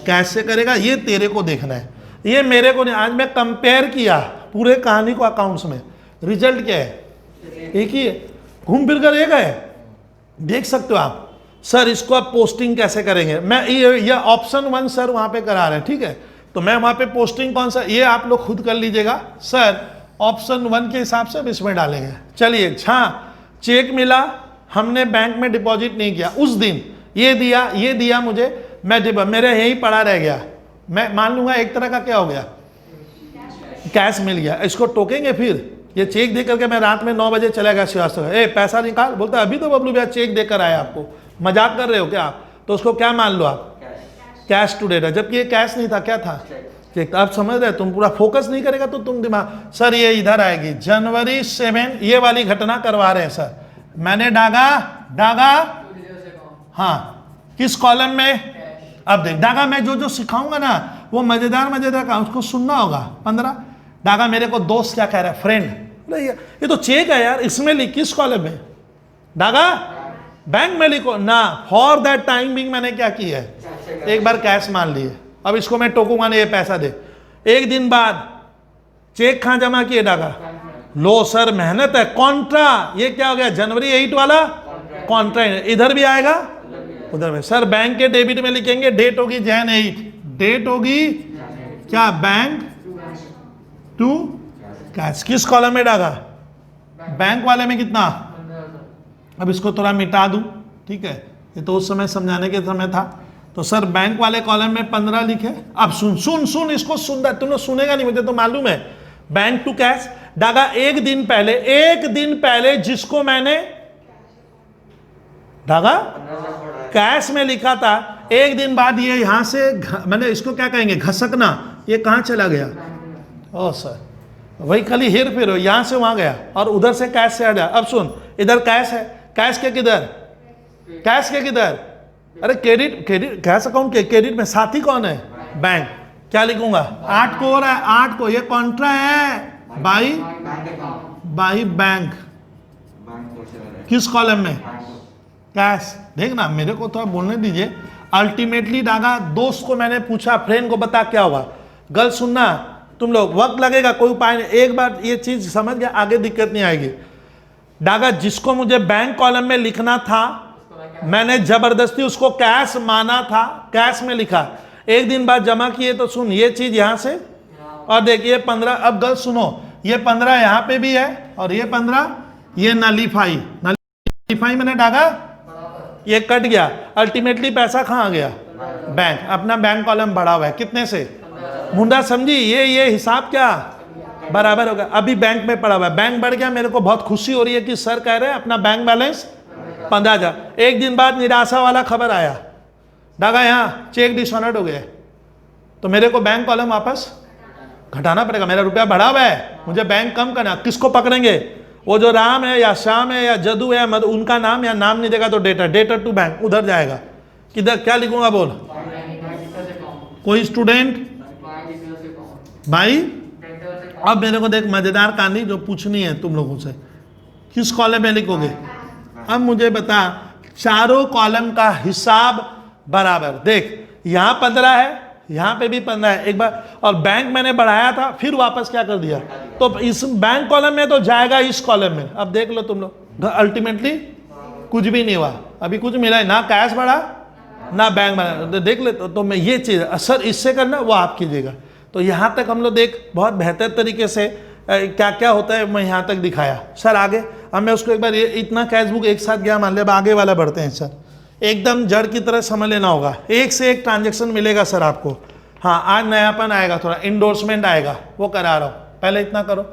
कैश से करेगा, ये तेरे को देखना है, ये मेरे को नहीं। आज मैं कंपेयर किया पूरे कहानी को अकाउंट्स में, रिजल्ट क्या है, एक ही है। घूम फिर कर ये गए। देख सकते हो आप। सर इसको आप पोस्टिंग कैसे करेंगे, मैं ये ऑप्शन 1 सर वहां पे करा रहे हैं, ठीक है। तो मैं वहां पे पोस्टिंग कौन सा, ये आप लोग खुद कर लीजिएगा। सर ऑप्शन 1 के हिसाब से अब इसमें डालेंगे। चलिए, हाँ चेक मिला, हमने बैंक में डिपॉजिट नहीं किया उस दिन, ये दिया मुझे, मैं मेरे यही पड़ा रह गया, मैं मान लूंगा एक तरह का क्या हो गया, कैश मिल गया। इसको टोकेंगे फिर, ये चेक दे करके मैं रात में 9 बजे चला गया श्रीवास्तव, ए पैसा निकाल, बोलता अभी तो बबलू भैया चेक देकर आया, आपको मजाक कर रहे हो क्या आप? तो उसको क्या मान लो आप, कैश टू डेटा, जबकि ये कैश नहीं था, क्या था, चेक। आप समझ रहे, तुम पूरा फोकस नहीं करेगा तो तुम दिमाग। सर ये इधर आएगी, जनवरी 7 ये वाली घटना करवा रहे हैं सर, मैंने डागा हाँ किस कॉलम में, अब देख डागा, मैं जो सिखाऊंगा ना वो मजेदार का उसको सुनना होगा। 15 डागा, मेरे को दोस्त क्या कह रहा है, फ्रेंड, ये तो चेक है यार, इसमें लिख, किस कॉलम में डागा, बैंक में लिखो ना। फॉर दैट टाइम बिंग मैंने क्या किया है, एक बार कैश मान लिए, अब इसको मैं टोकूंगा नहीं, ये पैसा दे। एक दिन बाद चेक कहां जमा किए डागा, लो सर मेहनत है, कॉन्ट्रा, ये क्या हो गया, जनवरी 8 वाला कॉन्ट्रा, इधर भी आएगा उधर में। सर बैंक के डेबिट में लिखेंगे, डेट होगी Jan 8, डेट होगी क्या, बैंक टू कैश, किस कॉलम में डागा, बैंक वाले में कितना। अब इसको थोड़ा मिटा दूं, ठीक है, ये तो उस समय समझाने के समय था। तो सर बैंक वाले कॉलम में 15 लिखे। अब सुन इसको सुन, तुमने सुनेगा नहीं, मुझे तो मालूम है। बैंक टू कैश डागा, एक दिन पहले जिसको मैंने डागा कैश में लिखा था, एक दिन बाद ये यहां से मैंने इसको क्या कहेंगे, घसकना, ये कहां चला गया, ओ सर वही खाली हेर फेर हो, यहां से वहां गया और उधर से कैश से हटा। अब सुन, इधर कैश है, कैश के किधर, अरे क्रेडिट कैश अकाउंट के क्रेडिट में साथी कौन है, बैंक, क्या लिखूंगा, 8 को हो रहा है, 8 को, ये कॉन्ट्रा है बाई बैंक, किस कॉलम में, कैश। देखना मेरे को थोड़ा बोलने दीजिए। अल्टीमेटली डागा, दोस्त को मैंने पूछा, फ्रेंड को बता क्या हुआ, गल सुनना तुम लोग, वक्त लगेगा, कोई उपाय नहीं, एक बार ये चीज समझ गया आगे दिक्कत नहीं आएगी। डागा, जिसको मुझे बैंक कॉलम में लिखना था, मैंने जबरदस्ती उसको कैश माना था, कैश में लिखा, एक दिन बाद जमा किए। तो सुन, ये चीज यहां से, और देखिए 15, अब गल सुनो, ये 15 यहां पे भी है और ये 15 ये नलीफाई मैंने डागा, ये कट गया। अल्टीमेटली पैसा कहां गया, बैंक, अपना बैंक कॉलम बढ़ा हुआ है, कितने से, मुंडा समझी, ये हिसाब क्या बराबर होगा। अभी बैंक में पड़ा हुआ है, बैंक बढ़ गया, मेरे को बहुत खुशी हो रही है कि सर कह रहे हैं अपना बैंक बैलेंस 15,000। एक दिन बाद निराशा वाला खबर आया, डागा यहाँ चेक डिसऑनर्ड हो गया, तो मेरे को बैंक कॉलम वापस घटाना पड़ेगा, मेरा रुपया बढ़ा हुआ है, मुझे बैंक कम करना। किसको पकड़ेंगे, वो जो राम है या श्याम है या जदू है, मत उनका नाम या नाम नहीं देगा तो डेटर टू बैंक उधर जाएगा। किधर क्या लिखूंगा बोल, कोई स्टूडेंट भाई। अब मेरे को देख मजेदार कहानी जो पूछनी है तुम लोगों से, किस कॉलम में लिखोगे। अब मुझे बता, चारों कॉलम का हिसाब बराबर, देख यहाँ 15 है, यहाँ पे भी 15 है एक बार, और बैंक मैंने बढ़ाया था फिर वापस क्या कर दिया, तो इस बैंक कॉलम में तो जाएगा इस कॉलम में। अब देख लो तुम लोग, अल्टीमेटली कुछ भी नहीं हुआ, अभी कुछ मिला है ना, कैश बढ़ा ना बैंक बढ़ा, देख ले। तो मैं ये चीज़ सर इससे करना वो आप कीजिएगा। तो यहाँ तक हम लोग देख बहुत बेहतर तरीके से क्या क्या होता है मैं यहाँ तक दिखाया। सर आगे अब मैं उसको एक बार इतना कैश बुक एक साथ गया मान लिया, अब आगे वाला बढ़ते हैं सर, एकदम जड़ की तरह समझ लेना होगा, एक से एक ट्रांजेक्शन मिलेगा सर आपको। हाँ आज नयापन आएगा, थोड़ा इंडोर्समेंट आएगा, वो करा रहा हूँ, पहले इतना करो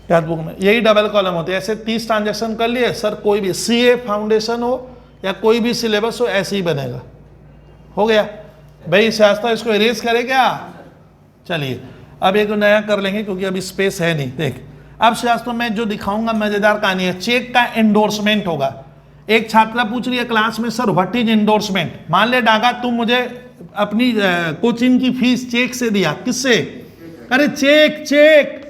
कैश बुक में, यही डबल कॉलम होते हैं। ऐसे 30 ट्रांजेक्शन कर लिए सर, कोई भी CA फाउंडेशन हो या कोई भी सिलेबस हो ऐसे ही बनेगा। हो गया भाई शास्त्रा, इसको इरेज करे क्या। चलिए अब एक नया कर लेंगे क्योंकि अभी स्पेस है नहीं। देख अब शास्त्रों में जो दिखाऊंगा मजेदार कहानी है, चेक का एंडोर्समेंट होगा। एक छात्रा पूछ रही है क्लास में, सर व्हाट इज एंडोर्समेंट। मान ले डागा तुम मुझे अपनी कोचिंग की फीस चेक से दिया, किससे, अरे चेक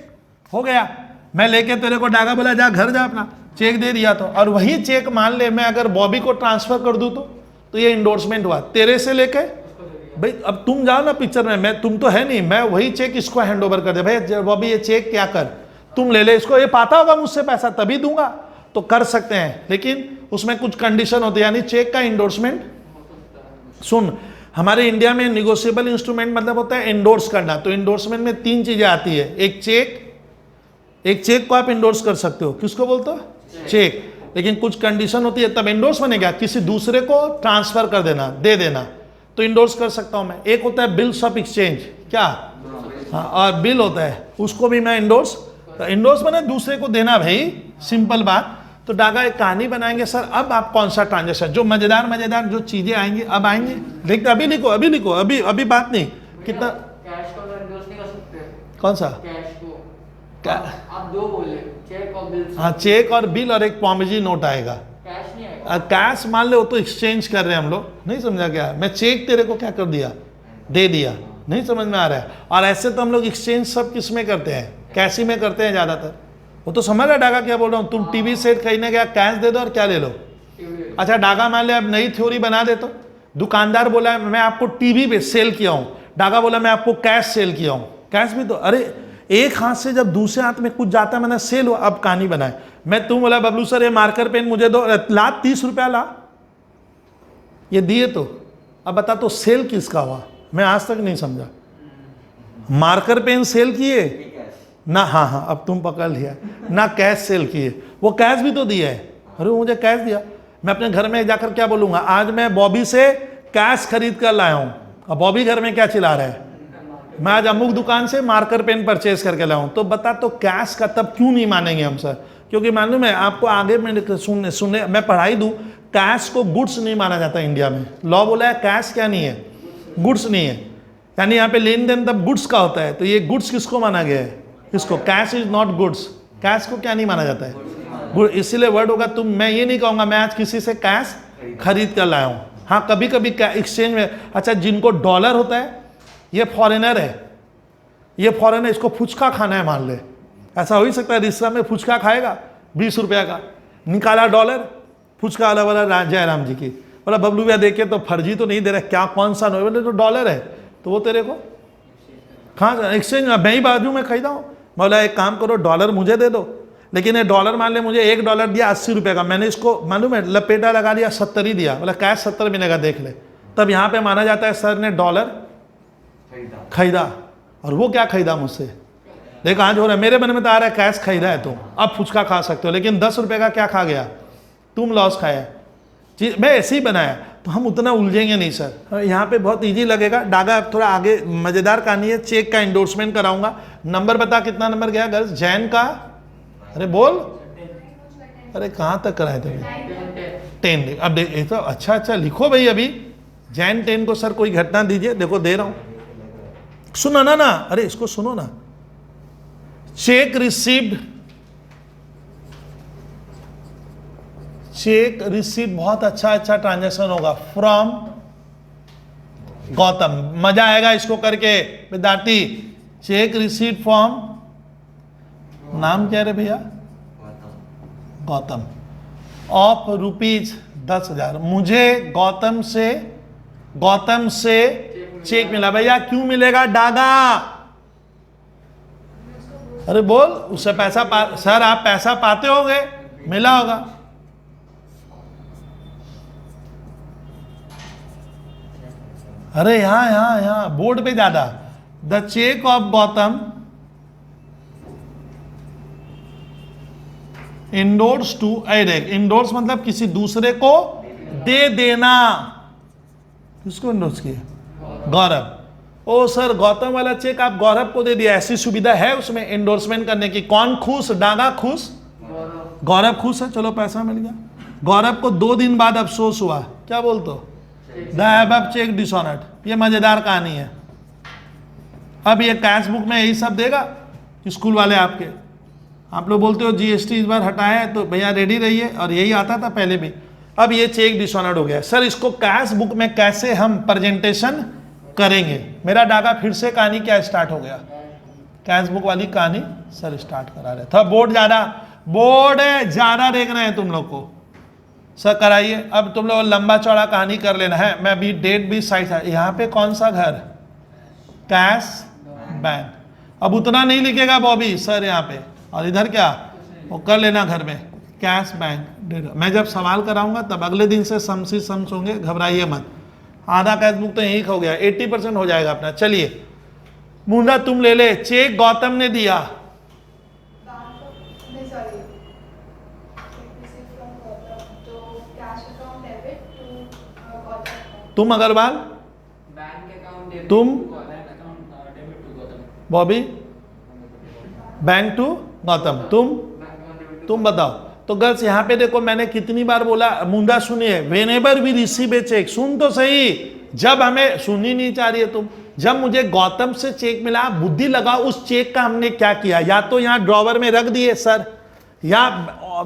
हो गया, मैं लेके तेरे को डागा बोला जा घर जा अपना, चेक दे दिया तो, और वही चेक मान ले मैं अगर बॉबी को ट्रांसफर कर दूं तो ये एंडोर्समेंट हुआ तेरे से लेके। भाई अब तुम जाओ ना पिक्चर में, मैं तुम तो है नहीं, मैं वही चेक इसको हैंड ओवर कर दे, भाई बॉबी ये चेक क्या कर तुम ले ले इसको, ये पाता होगा मुझसे पैसा तभी दूंगा, तो कर सकते हैं, लेकिन उसमें कुछ कंडीशन होती है। यानी चेक का इंडोर्समेंट, सुन, हमारे इंडिया में निगोशिएबल इंस्ट्रूमेंट मतलब होता है इंडोर्स करना। तो इंडोर्समेंट में 3 चीजें आती है। एक चेक को आप इंडोर्स कर सकते हो, किसको बोलते हो? चेक। लेकिन कुछ कंडीशन होती है तब इंडोर्स बनेगा। किसी दूसरे को ट्रांसफर कर देना, दे देना, तो इंडोर्स कर सकता हूं मैं। एक होता है बिल्स ऑफ एक्सचेंज, क्या? हाँ, और बिल होता है, उसको भी मैं इंडोर्स। तो इंडोर्स बने दूसरे को देना, भाई सिंपल बात। तो डागा एक कहानी बनाएंगे सर। अब आप कौन सा ट्रांजेक्शन, जो मजेदार जो चीजें आएंगी अब आएंगे, देखते अभी लिखो, अभी बात नहीं। कितना कैश को एंडोर्स नहीं कर सकते? कौन सा कैश को क्या? आप 2 बोले, चेक और बिल। हाँ, चेक और बिल और एक पॉमिजी नोट आएगा। कैश नहीं आएगा। कैश मान ले, वो तो एक्सचेंज कर रहे हैं हम लोग, नहीं समझा क्या? मैं चेक तेरे को क्या कर दिया, दे दिया, नहीं समझ में आ रहा है। और ऐसे तो हम लोग एक्सचेंज सब किस में करते हैं? कैश ही में करते हैं ज्यादातर। वो तो समझ रहा डागा क्या बोल रहा हूँ? तुम टीवी सेट खरीदने गया, कैश दे दो और क्या ले लो? अच्छा, डागा मान ले अब नई थ्योरी बना दे तो दुकानदार बोला मैं आपको टीवी पे सेल किया हूँ, डागा बोला मैं आपको कैश सेल किया हूँ। कैश भी तो, अरे एक हाथ से जब दूसरे हाथ में कुछ जाता है, मैंने सेल हो। अब कहानी बनाए, मैं तुम बोला बबलू सर ये मार्कर पेन मुझे दो, ला 30 रुपया ला, ये दिए तो अब बता तो सेल किसका हुआ? मैं आज तक नहीं समझा। मार्कर पेन सेल किए ना? हाँ, अब तुम पकड़ लिया ना, कैश सेल किए। वो कैश भी तो दिया है। अरे मुझे कैश दिया, मैं अपने घर में जाकर क्या बोलूंगा? आज मैं बॉबी से कैश खरीद कर लाया हूं। अब बॉबी घर में क्या चिल्ला रहा है? मैं आज अमुक दुकान से मार्कर पेन परचेज करके लाया हूं। तो बता तो कैश का तब क्यों नहीं मानेंगे हम सर? क्योंकि मालूम है आपको, आगे में सुनने मैं पढ़ाई दूं, कैश को गुड्स नहीं माना जाता इंडिया में। लॉ बोला है कैश क्या नहीं है? गुड्स नहीं है। यानी यहाँ पे लेन देन तब गुड्स का होता है। तो ये गुड्स किसको माना गया है? इसको। Cash is not goods. Cash को क्या नहीं माना जाता है? गुड। इसीलिए वर्ड होगा तुम, मैं ये नहीं कहूंगा मैं आज किसी से कैश खरीद कर लाया हूँ। हाँ, कभी कभी एक्सचेंज में। अच्छा, जिनको डॉलर होता है, ये फॉरेनर है, ये फॉरेनर, इसको फुचका खाना है मान ले, ऐसा हो ही सकता है। रिश्ता में फुचका खाएगा 20 रुपया का, निकाला डॉलर, फुचका वाला वाला जयराम जी की, बोला बबलू भैया देखे तो फर्जी तो नहीं दे रहा, क्या कौन सा नो? बोले तो डॉलर है, तो वो तेरे को कहाँ एक्सचेंज? मैं ही बाजू में खरीदा हूँ। बोला एक काम करो, डॉलर मुझे दे दो, लेकिन ये डॉलर मान ले मुझे $1 दिया 80 रुपये का, मैंने इसको मालूम है लपेटा लगा दिया 70 ही दिया, बोला कैश 70 मिलेगा देख ले। तब यहाँ पे माना जाता है सर ने डॉलर खरीदा। और वो क्या खरीदा मुझसे? देखो आज हो रहा है, मेरे मन में तो आ रहा है कैश खरीदा है तुम, अब फुचका खा सकते हो, लेकिन 10 रुपये का क्या खा गया तुम? लॉस खाया। चीज मैं ऐसे ही बनाया, तो हम उतना उलझेंगे नहीं सर। यहाँ पे बहुत इजी लगेगा। डागा थोड़ा आगे मजेदार कहानी है। चेक का इंडोर्समेंट कराऊंगा। नंबर बता, कितना नंबर गया गर्ल्स? जैन का, अरे बोल, अरे कहाँ तक कराए थे? 10। अब ये तो अच्छा लिखो भाई। अभी जैन 10 को सर कोई घटना दीजिए, देखो दे रहा हूं, सुनो ना, अरे इसको सुनो ना। चेक रिसीव्ड, चेक रिसीव्ड बहुत अच्छा ट्रांजैक्शन होगा फ्रॉम गौतम। मजा आएगा इसको करके विद्यार्थी। चेक रिसीव्ड फ्रॉम, नाम क्या रे भैया? गौतम। ऑफ ₹10,000। मुझे गौतम से चेक मिला। भैया क्यों मिलेगा? डागा, अरे बोल, उससे पैसा सर आप पैसा पाते होंगे, मिला होगा। अरे यहाँ बोर्ड पे ज्यादा, the cheque of Gautam endorse to एडेक। इंडोर्स मतलब किसी दूसरे को दे देना। किसको इंडोर्स किया? गौरव। ओ सर गौतम वाला चेक आप गौरव को दे दिया, ऐसी सुविधा है उसमें इंडोर्समेंट करने की। कौन खुश? डागा खुश, गौरव खुश है, चलो पैसा मिल गया। गौरव को 2 दिन बाद अफसोस हुआ, क्या बोलते हो? The above cheque dishonoured. ये मजेदार कहानी है। अब ये कैश बुक में यही सब देगा स्कूल वाले आपके। आप लोग बोलते हो जीएसटी इस बार हटाया है, तो भैया रेडी रहिए, और यही आता था पहले भी। अब ये चेक डिसऑनर्ड हो गया। सर इसको कैश बुक में कैसे हम प्रेजेंटेशन करेंगे? मेरा डागा फिर से कहानी क्या स्टार्ट हो गया? कैश बुक वाली कहानी सर स्टार्ट करा रहे था। बोर्ड ज्यादा देख रहे हैं तुम लोग को, सर कराइए। अब तुम लोग लंबा चौड़ा कहानी कर लेना है। मैं अभी डेट भी साइड है। यहाँ पे कौन सा घर? Cash bank. अब उतना नहीं लिखेगा बॉबी सर यहाँ पे, और इधर क्या वो कर लेना घर में। कैश बैंक दे दो। मैं जब सवाल कराऊंगा तब अगले दिन से सम्स ही सम्स होंगे, घबराइए मत। आधा कैश बुक तो यही खो गया, 80% हो जाएगा अपना। चलिए मुन्ना तुम ले ले, चेक गौतम ने दिया, तुम अग्रवाल, बैंक अकाउंट डेबिट तुम debit to Gautam. Bobby, bank to Gautam, तुम बताओ। तो गर्ल्स यहाँ पे देखो मैंने कितनी बार बोला, मुंडा सुनिए, whenever we receive a cheque, सुन तो सही, जब हमें सुन ही नहीं चाह रही है तुम, जब मुझे गौतम से चेक मिला, बुद्धि लगा उस चेक का हमने क्या किया, या तो यहाँ ड्रॉवर में रख दिए सर, या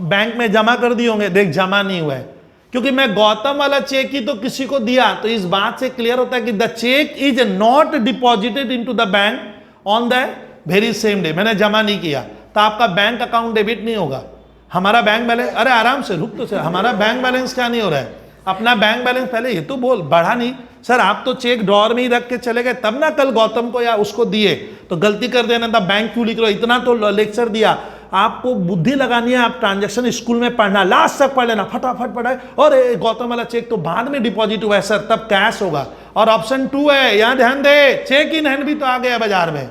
बैंक में जमा कर दिए होंगे, देख जमा नहीं हुआ है, क्योंकि मैं गौतम वाला चेक ही तो किसी को दिया, तो इस बात से क्लियर होता है कि the cheque is not deposited into the bank on the very same day, मैंने जमा नहीं किया, तो आपका बैंक अकाउंट डेबिट नहीं होगा। हमारा बैंक बैलेंस, अरे आराम से रुक तो सर, हमारा बैंक बैलेंस क्या नहीं हो रहा है, अपना बैंक बैलेंस पहले ये तो बोल, बढ़ा नहीं सर, आप तो चेक ड्रॉर में ही रख के चले गए, तब ना कल गौतम को या उसको दिए, तो गलती कर देना था, बैंक क्यों लिख रहे हो, इतना तो लेक्चर दिया आपको, बुद्धि लगानी है, आप ट्रांजैक्शन स्कूल में पढ़ना, लास्ट तक पढ़ लेना, फटाफट पढ़ाए, और गौतम वाला चेक तो बाद में डिपॉजिट हुआ है सर, तब कैश होगा। और ऑप्शन 2 है, यहां ध्यान दे, चेक इन हैंड भी तो आ गया बाजार में।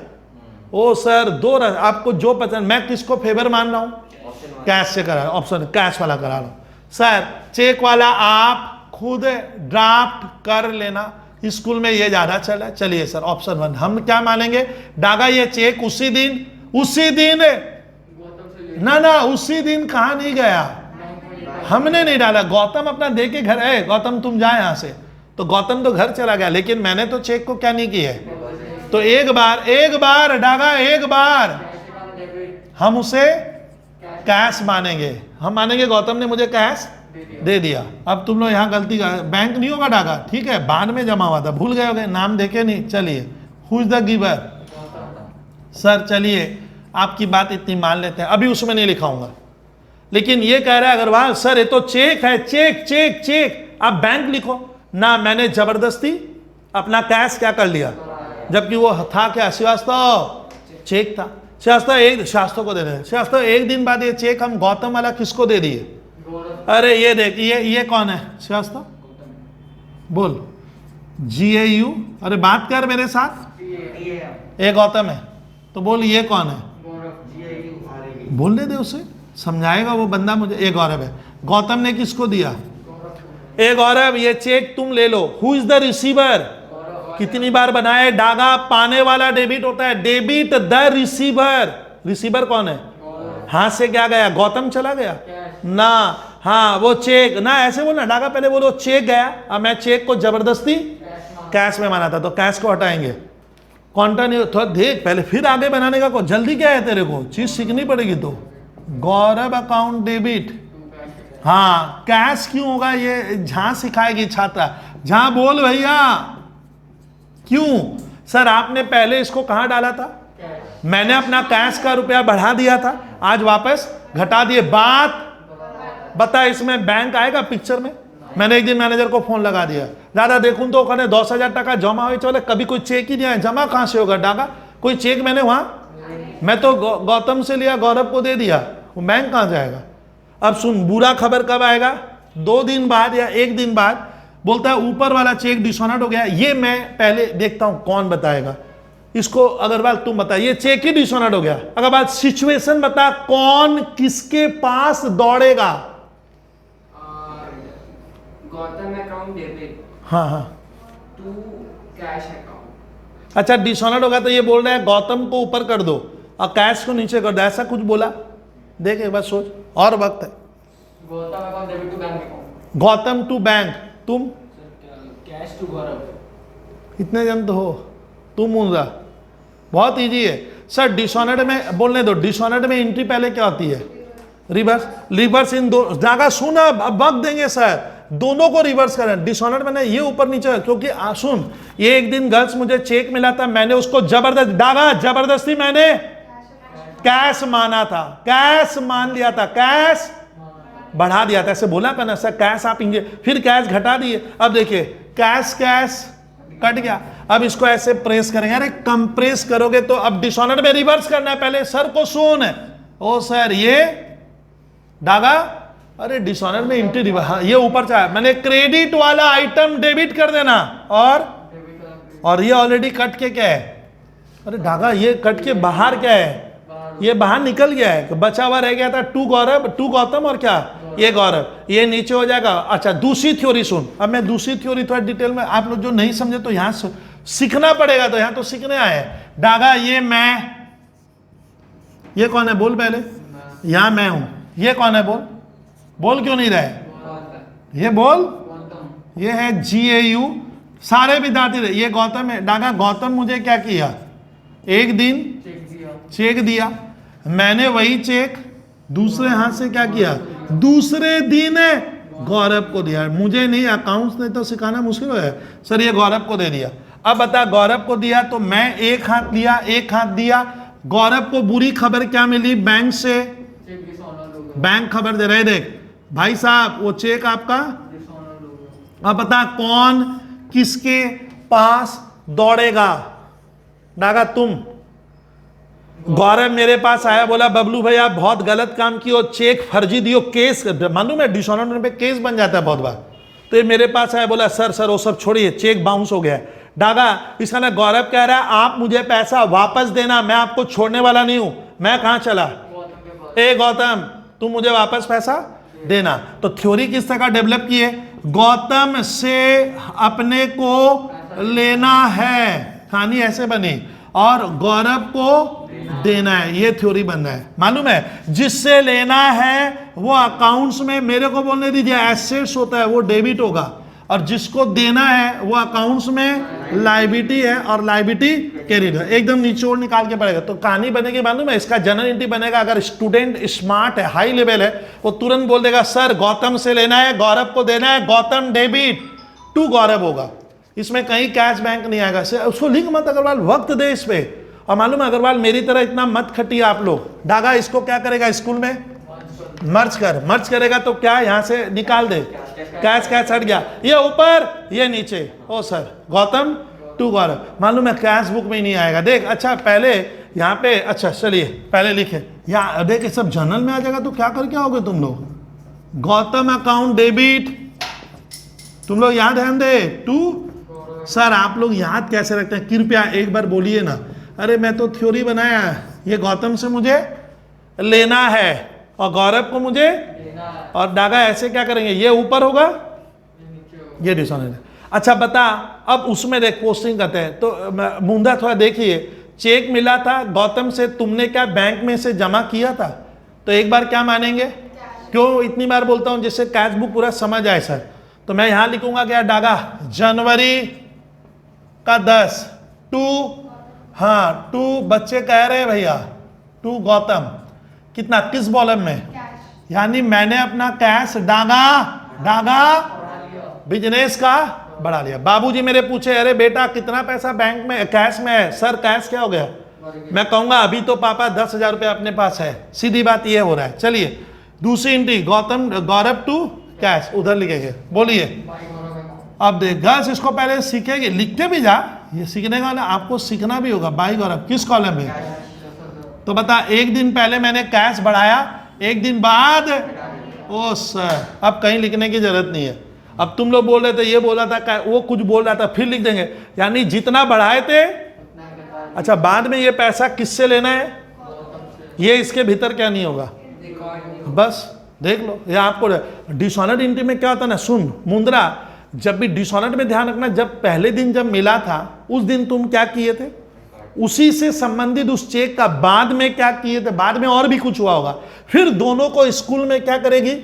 ओ सर आपको जो पसंद, मैं किसको फेवर मान रहा हूं, कैश से करा, ऑप्शन कैश वाला करा लो सर, चेक वाला आप खुद ड्राफ्ट कर लेना, स्कूल में ये ज्यादा चला। चलिए सर ऑप्शन 1 हम क्या मानेंगे, डागा ये चेक उसी दिन ना उसी दिन कहा नहीं गया, हमने नहीं डाला, गौतम अपना दे के घर है, गौतम तुम जाए यहां से, तो गौतम तो घर चला गया, लेकिन मैंने तो चेक को क्या नहीं किया है, तो एक बार डागा, एक बार हम उसे कैश मानेंगे, हम मानेंगे गौतम ने मुझे कैश दे दिया। अब तुम लोग यहाँ गलती कर, बैंक नहीं होगा डागा, ठीक है, बाद में जमा हुआ था, भूल गए होगे, नाम देखे नहीं। चलिए who is the giver, sir चलिए आपकी बात इतनी मान लेते हैं, अभी उसमें नहीं लिखाऊंगा, लेकिन ये कह रहा है अग्रवाल सर ये तो चेक है, चेक आप बैंक लिखो ना, मैंने जबरदस्ती अपना कैश क्या कर लिया, जबकि वो था क्या, श्रीवास्तव चेक था, शास्त्रों को दे रहे, शास्त्रों एक दिन बाद ये चेक हम गौतम वाला किसको दे दिए, अरे ये देख, ये कौन है श्रीवास्तव, बोल GAU, अरे बात कर मेरे साथ, ये गौतम है, तो बोल ये कौन है, बोलने दे उसे, समझाएगा वो बंदा मुझे। ये गौरव है, गौतम ने किसको दिया, ए गौरव ये चेक तुम ले लो, हु इज द रिसीवर, कितनी बार बनाए, डागा पाने वाला डेबिट होता है, डेबिट द रिसीवर कौन है, हाथ से क्या गया, गौतम चला गया ना, हाँ वो चेक ना, ऐसे बोलना डागा, पहले बोलो चेक गया, अब मैं चेक को जबरदस्ती कैश में माना था, तो कैश को हटाएंगे, कॉन्टिन्यू थोड़ा देख पहले, फिर आगे बनाने का, को जल्दी क्या है तेरे को, चीज सीखनी पड़ेगी। तो गौरव अकाउंट डेबिट, हाँ कैश क्यों होगा, ये जहां सिखाएगी छात्रा, जहां बोल भैया क्यों, सर आपने पहले इसको कहां डाला था, मैंने अपना कैश का रुपया बढ़ा दिया था, आज वापस घटा दिए, बात बता इसमें बैंक आएगा पिक्चर में, मैंने एक दिन मैनेजर को फोन लगा दिया, दादा देखूं तो कहने 10,000 टका जमा हुई, चले कभी कोई चेक ही नहीं आया, जमा कहां से होगा डागा, कोई चेक मैंने वहां, मैं तो गौतम से लिया, गौरव को दे दिया, वो बैंक कहां जाएगा। अब सुन, बुरा खबर कब आएगा, 2 दिन बाद या 1 दिन बाद, बोलता है ऊपर वाला चेक डिसऑनर्ड हो गया, ये मैं पहले देखता हूं कौन बताएगा इसको, अग्रवाल तुम बता, ये चेक ही डिसऑनर्ड हो गया, अगर बात सिचुएशन बता, कौन किसके पास दौड़ेगा, गौतम अकाउंट डेबिट हाँ टू कैश अकाउंट, अच्छा डिसऑनर्ड होगा, तो ये बोल रहा है गौतम को ऊपर कर दो और कैश को नीचे कर दो, ऐसा कुछ बोला, देख एक बार सोच, और वक्त है, Gautam account debit to bank account, Gautam to bank, तुम कैश टू गौरव, इतने जन तो हो, तुम मुंजा, बहुत इजी है सर, डिसऑनर्ड में बोलने दो, डिसऑनर्ड में एंट्री पहले क्या होती है, रिवर्स इन दो जागा, सुन अब वक्त देंगे सर, दोनों को रिवर्स करें, डिसऑनर्ड मैंने ये ऊपर नीचे, क्योंकि सुन ये एक दिन गर्ल्स मुझे चेक मिला था, मैंने उसको जबरदस्ती मैंने कैश माना था, कैश मान लिया था, कैश बढ़ा दिया था, ऐसे बोला करना सर, कैश आप फिर कैश घटा दिए, अब देखिए कैश कट गया, अब इसको ऐसे प्रेस करेंगे, अरे कंप्रेस करोगे तो अब डिसऑनर्ड में रिवर्स करना है, पहले सर को सुन, ओ सर ये डागा अरे डिसऑनर में एंट्री, हाँ ये ऊपर चाहे मैंने क्रेडिट वाला आइटम डेबिट कर देना, और ये ऑलरेडी कट के क्या है, अरे डागा ये कट के बाहर क्या है, ये बाहर निकल गया है, बचा हुआ रह गया था टू गौतम और क्या ये गौरव, ये नीचे हो जाएगा। अच्छा दूसरी थ्योरी सुन, अब मैं दूसरी थ्योरी थोड़ा डिटेल में, आप लोग जो नहीं समझे तो यहां सीखना पड़ेगा, तो यहां तो सीखने आए हैं। डागा ये मैं, ये कौन है बोल पहले, यहां मैं हूं, ये कौन है बोल क्यों नहीं रहे, ये बोल, ये है GAU, सारे विद्यार्थी रहे, ये गौतम है। डागा गौतम मुझे क्या किया, एक दिन चेक दिया, मैंने वही चेक दूसरे हाथ से क्या किया, दूसरे दिन गौरव को दिया, मुझे नहीं, अकाउंट्स ने तो सिखाना मुश्किल हो है सर, ये गौरव को दे दिया। अब बता गौरव को दिया तो मैं एक हाथ लिया, एक हाथ दिया, गौरव को बुरी खबर क्या मिली, बैंक से, बैंक खबर दे रहे, देख भाई साहब वो चेक आपका, अब बता कौन किसके पास दौड़ेगा, डागा तुम, गौरव मेरे पास आया, बोला बबलू भाई आप बहुत गलत काम किए, चेक फर्जी दियो, केस मालूम है डिसऑनर पे केस बन जाता है बहुत बार, तो ये मेरे पास आया, बोला सर वो सब छोड़िए, चेक बाउंस हो गया है। डागा इसका ना गौरव कह रहा है आप मुझे पैसा वापस देना, मैं आपको छोड़ने वाला नहीं हूं, मैं कहां चला, ए गौतम तुम मुझे वापस पैसा देना। तो थ्योरी किस तरह का डेवलप की है, गौतम से अपने को लेना है, कहानी ऐसे बनी, और गौरव को देना है, ये थ्योरी बन रहा है। मालूम है जिससे लेना है वो अकाउंट्स में, मेरे को बोलने दीजिए एसेट्स होता है वो डेबिट होगा, और जिसको देना है वो अकाउंट्स में लायबिलिटी है, और लायबिलिटी क्रेडिट है, एकदम निचोड़ निकाल के पड़ेगा। तो कहानी बनेगी मालूम है, इसका जनरल एंट्री बनेगा, अगर स्टूडेंट स्मार्ट है, हाई लेवल है, वो तुरंत बोल देगा सर गौतम से लेना है, गौरव को देना है, गौतम डेबिट टू गौरव होगा, इसमें कहीं कैश बैंक नहीं आएगा। उसको लिंक मत अग्रवाल, वक्त दे इस पे। और मालूम है अग्रवाल मेरी तरह इतना मत खटिए आप लोग, डागा इसको क्या करेगा स्कूल में मर्ज करेगा, तो क्या यहां से निकाल दे, कैश हट गया, ये ऊपर ये नीचे, ओ सर गौतम टू गौरव, मालूम है कैश बुक में ही नहीं आएगा। देख अच्छा पहले यहाँ पे, अच्छा चलिए पहले लिखे यहाँ, देख सब जर्नल में आ जाएगा तो क्या करके आओगे तुम लोग, गौतम अकाउंट डेबिट, तुम लोग याद ध्यान दे टू, सर आप लोग याद कैसे रखते हैं कृपया एक बार बोलिए ना, अरे मैं तो थ्योरी बनाया, ये गौतम से मुझे लेना है और गौरव को मुझे, और डागा ऐसे क्या करेंगे, ये ऊपर होगा ये डिसऑनर। अच्छा बता अब उसमें देख पोस्टिंग करते हैं, तो मुंदा थोड़ा देखिए, चेक मिला था गौतम से, तुमने क्या बैंक में से जमा किया था, तो एक बार क्या मानेंगे, क्यों इतनी बार बोलता हूं जिससे कैश बुक पूरा समझ आए सर। तो मैं यहां लिखूंगा क्या डागा, जनवरी का 10 टू, हाँ टू बच्चे कह रहे हैं भैया, टू गौतम, कितना किस कॉलम में, यानी मैंने अपना कैश डागा बिजनेस का बढ़ा लिया। बाबूजी मेरे पूछे अरे बेटा कितना पैसा बैंक में कैश में है, सर कैश क्या हो गया, मैं कहूंगा अभी तो पापा 10,000 रुपये अपने पास है, सीधी बात ये हो रहा है। चलिए दूसरी एंट्री गौरव टू कैश, उधर लिखेंगे, बोलिए अब देख गर्ल्स इसको पहले सीखेंगे, लिखते भी जा, ये सीखने का आपको सीखना भी होगा। बाई गौरव किस कॉलम में, तो बता एक दिन पहले मैंने कैश बढ़ाया, एक दिन बाद, ओ सर अब कहीं लिखने की जरूरत नहीं है, अब तुम लोग बोल रहे थे ये बोला था वो कुछ बोल रहा था फिर लिख देंगे, यानी जितना बढ़ाए थे। अच्छा बाद में ये पैसा किससे लेना है, ये इसके भीतर क्या नहीं होगा, बस देख लो ये आपको डिसऑनर्ड एंट्री में क्या होता है ना, सुन मुंद्रा, जब भी डिसऑनर्ड में ध्यान रखना, जब पहले दिन जब मिला था उस दिन तुम क्या किए थे, उसी से संबंधित उस चेक का बाद में क्या किए थे, बाद में और भी कुछ हुआ होगा, फिर दोनों को स्कूल में क्या करेगी,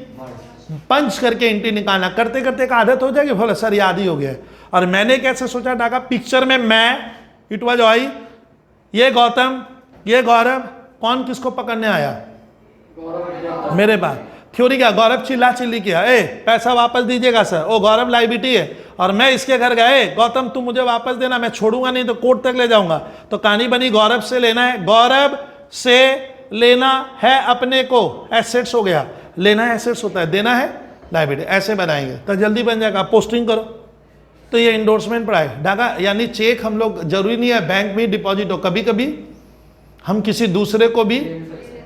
पंच करके एंट्री निकालना, करते करते एक आदत हो जाएगी, बोला सर याद ही हो गया। और मैंने कैसे सोचा डाका, पिक्चर में मैं, इट वाज आई, ये गौतम ये गौरव, कौन किसको पकड़ने आया, मेरे पास थ्योरी क्या, गौरव चिल्ला चिल्ली किया, ए पैसा वापस दीजिएगा सर, ओ गौरव लाइबिलिटी है, और मैं इसके घर गए, गौतम तुम मुझे वापस देना, मैं छोड़ूंगा नहीं तो कोर्ट तक ले जाऊंगा। तो कहानी बनी गौरव से लेना है, गौरव से लेना है अपने को, एसेट्स हो गया, लेना है एसेट्स होता है, देना है लाइबिलिटी, ऐसे बनाएंगे तो जल्दी बन जाएगा। पोस्टिंग करो तो ये इंडोर्समेंट पर आए डागा, यानी चेक हम लोग जरूरी नहीं है बैंक में डिपॉजिट हो, कभी कभी हम किसी दूसरे को भी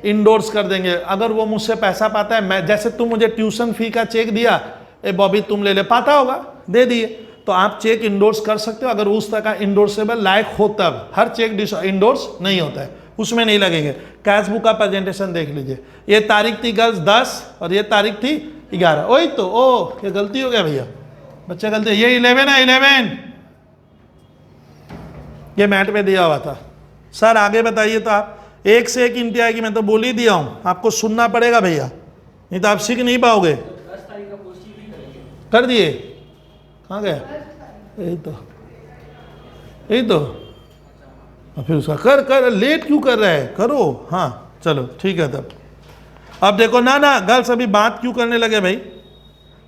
इंडोर्स कर देंगे। अगर वो मुझसे पैसा पाता है, मैं जैसे तुम मुझे ट्यूशन फी का चेक दिया, ए बॉबी तुम ले ले, पाता होगा, दे दिए, तो आप चेक इंडोर्स कर सकते हो अगर उस तरह का इंडोर्सेबल लायक हो तब। हर चेक इंडोर्स नहीं होता है, उसमें नहीं लगेंगे। कैश बुक का प्रेजेंटेशन देख लीजिए, ये तारीख थी गर्ल्स 10 और ये तारीख थी 11। वही तो, ओ ये गलती हो गया भैया, बच्चे गलती, ये 11 है, 11 ये मैट पे दिया हुआ था। सर आगे बताइए, तो आप एक से एक इंटी आएगी, मैं तो बोल ही दिया हूँ, आपको सुनना पड़ेगा भैया, नहीं तो आप सीख नहीं पाओगे। 10 तारीख का पोस्ट भी करेंगे। कर दिए, कहाँ गया, यही तो, यही तो। और फिर उसका कर लेट क्यों कर रहा है, करो, हाँ चलो ठीक है। तब अब देखो ना गर्ल्स अभी बात क्यों करने लगे भाई।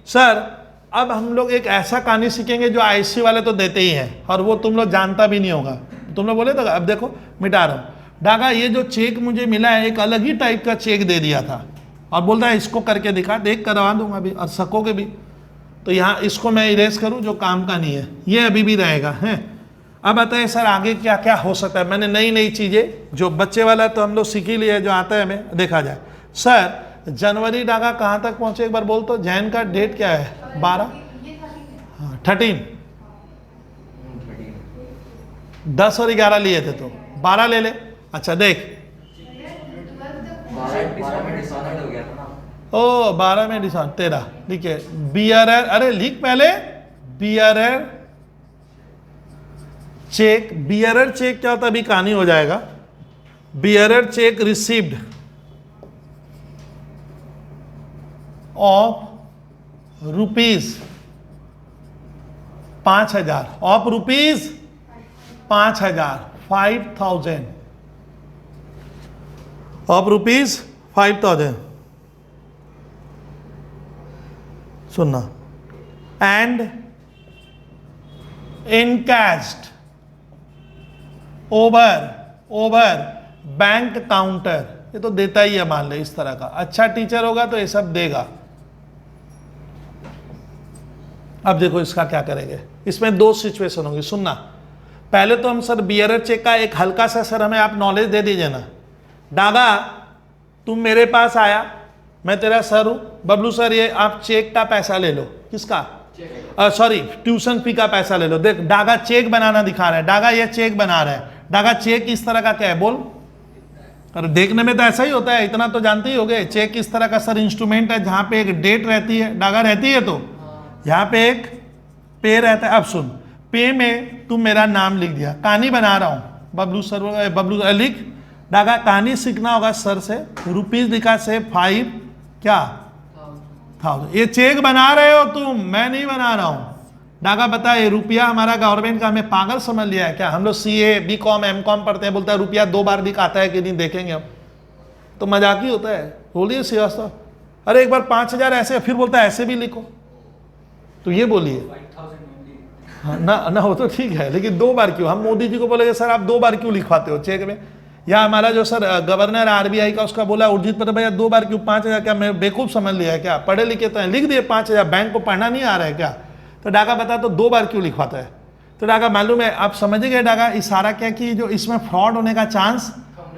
सर अब हम लोग एक ऐसा कहानी सीखेंगे जो आईसी वाले तो देते ही हैं और वो तुम लोग जानता भी नहीं होगा, तुम लोग बोले तो। अब देखो मिटा रहा हूँ, डागा ये जो चेक मुझे मिला है एक अलग ही टाइप का चेक दे दिया था और बोलता है इसको करके दिखा, देख करवा दूंगा अभी और सकोगे भी। तो यहाँ इसको मैं इरेज करूँ जो काम का नहीं है, ये अभी भी रहेगा हैं। अब आता है सर आगे क्या क्या हो सकता है। मैंने नई नई चीज़ें, जो बच्चे वाला तो हम लोग सीख ही लिए, जो आता है हमें देखा जाए। सर जनवरी डागा कहाँ तक पहुँचे एक बार बोल तो, जैन का डेट क्या है, 12, हाँ 13, 10 और 11 लिए थे तो 12 ले ले। अच्छा देख, 12 में डिसऑनर्ड हो गया था ना। ओ 12 में डिसऑन 13 लिख है, बियरर, अरे लिख पहले, बियरर चेक। बियरर चेक क्या होता है, अभी कहानी हो जाएगा। Bearer cheque received of rupees 5,000, of rupees 5,000, 5,000, of rupees 5,000, सुनना, एंड इनकैश्ड ओवर बैंक काउंटर। ये तो देता ही है, मान ले इस तरह का। अच्छा टीचर होगा तो ये सब देगा। अब देखो इसका क्या करेंगे, इसमें दो सिचुएशन होंगी, सुनना। पहले तो हम सर बियरर चेक का एक हल्का सा सर हमें आप नॉलेज दे दीजिए ना। डागा तुम मेरे पास आया, मैं तेरा सर हूं, बबलू सर ये आप चेक का पैसा ले लो। किसका, सॉरी ट्यूशन फी का पैसा ले लो। देख डागा चेक बनाना दिखा रहा है, डागा ये चेक बना रहा है। डागा चेक इस तरह का क्या है बोल, अरे देखने में तो ऐसा ही होता है, इतना तो जानते ही होगे। चेक इस तरह का सर इंस्ट्रूमेंट है जहां पे एक डेट रहती है, डागा रहती है, तो यहाँ पे एक पे रहता है। अब सुन, पे में तुम मेरा नाम लिख दिया, कहानी बना रहा हूँ बबलू सर, बबलू लिख। डागा कहानी सीखना होगा सर से, रुपीज लिखा से 5 क्या 1000। ये चेक बना रहे हो तुम, मैं नहीं बना रहा हूँ। डागा बता, ये रुपया हमारा गवर्नमेंट का, हमें पागल समझ लिया है क्या। हम लोग CA BCom MCom पढ़ते हैं, बोलता है रुपया 2 बार दिखाता है कि नहीं, देखेंगे हम, तो मजाक ही होता है। बोलिए श्रीवास्तव, अरे एक बार 5,000 ऐसे, फिर बोलता है ऐसे भी लिखो, तो ये बोलिए। 5,000 only। हाँ ना हो तो ठीक है, लेकिन 2 बार क्यों। हम मोदी जी को बोलेंगे सर आप 2 बार क्यों लिखवाते हो चेक में। या हमारा जो सर गवर्नर RBI का, उसका बोला उर्जित पटेल, भैया 2 बार क्यों, 5,000 क्या मैं बेवकूफ़ समझ लिया है क्या, पढ़े लिखे तो हैं, लिख दिए 5,000, बैंक को पढ़ना नहीं आ रहा है क्या। तो डागा बता तो 2 बार क्यों लिखवाता है। तो डागा मालूम है, आप समझ गए डागा इशारा क्या कि जो इसमें फ्रॉड होने का चांस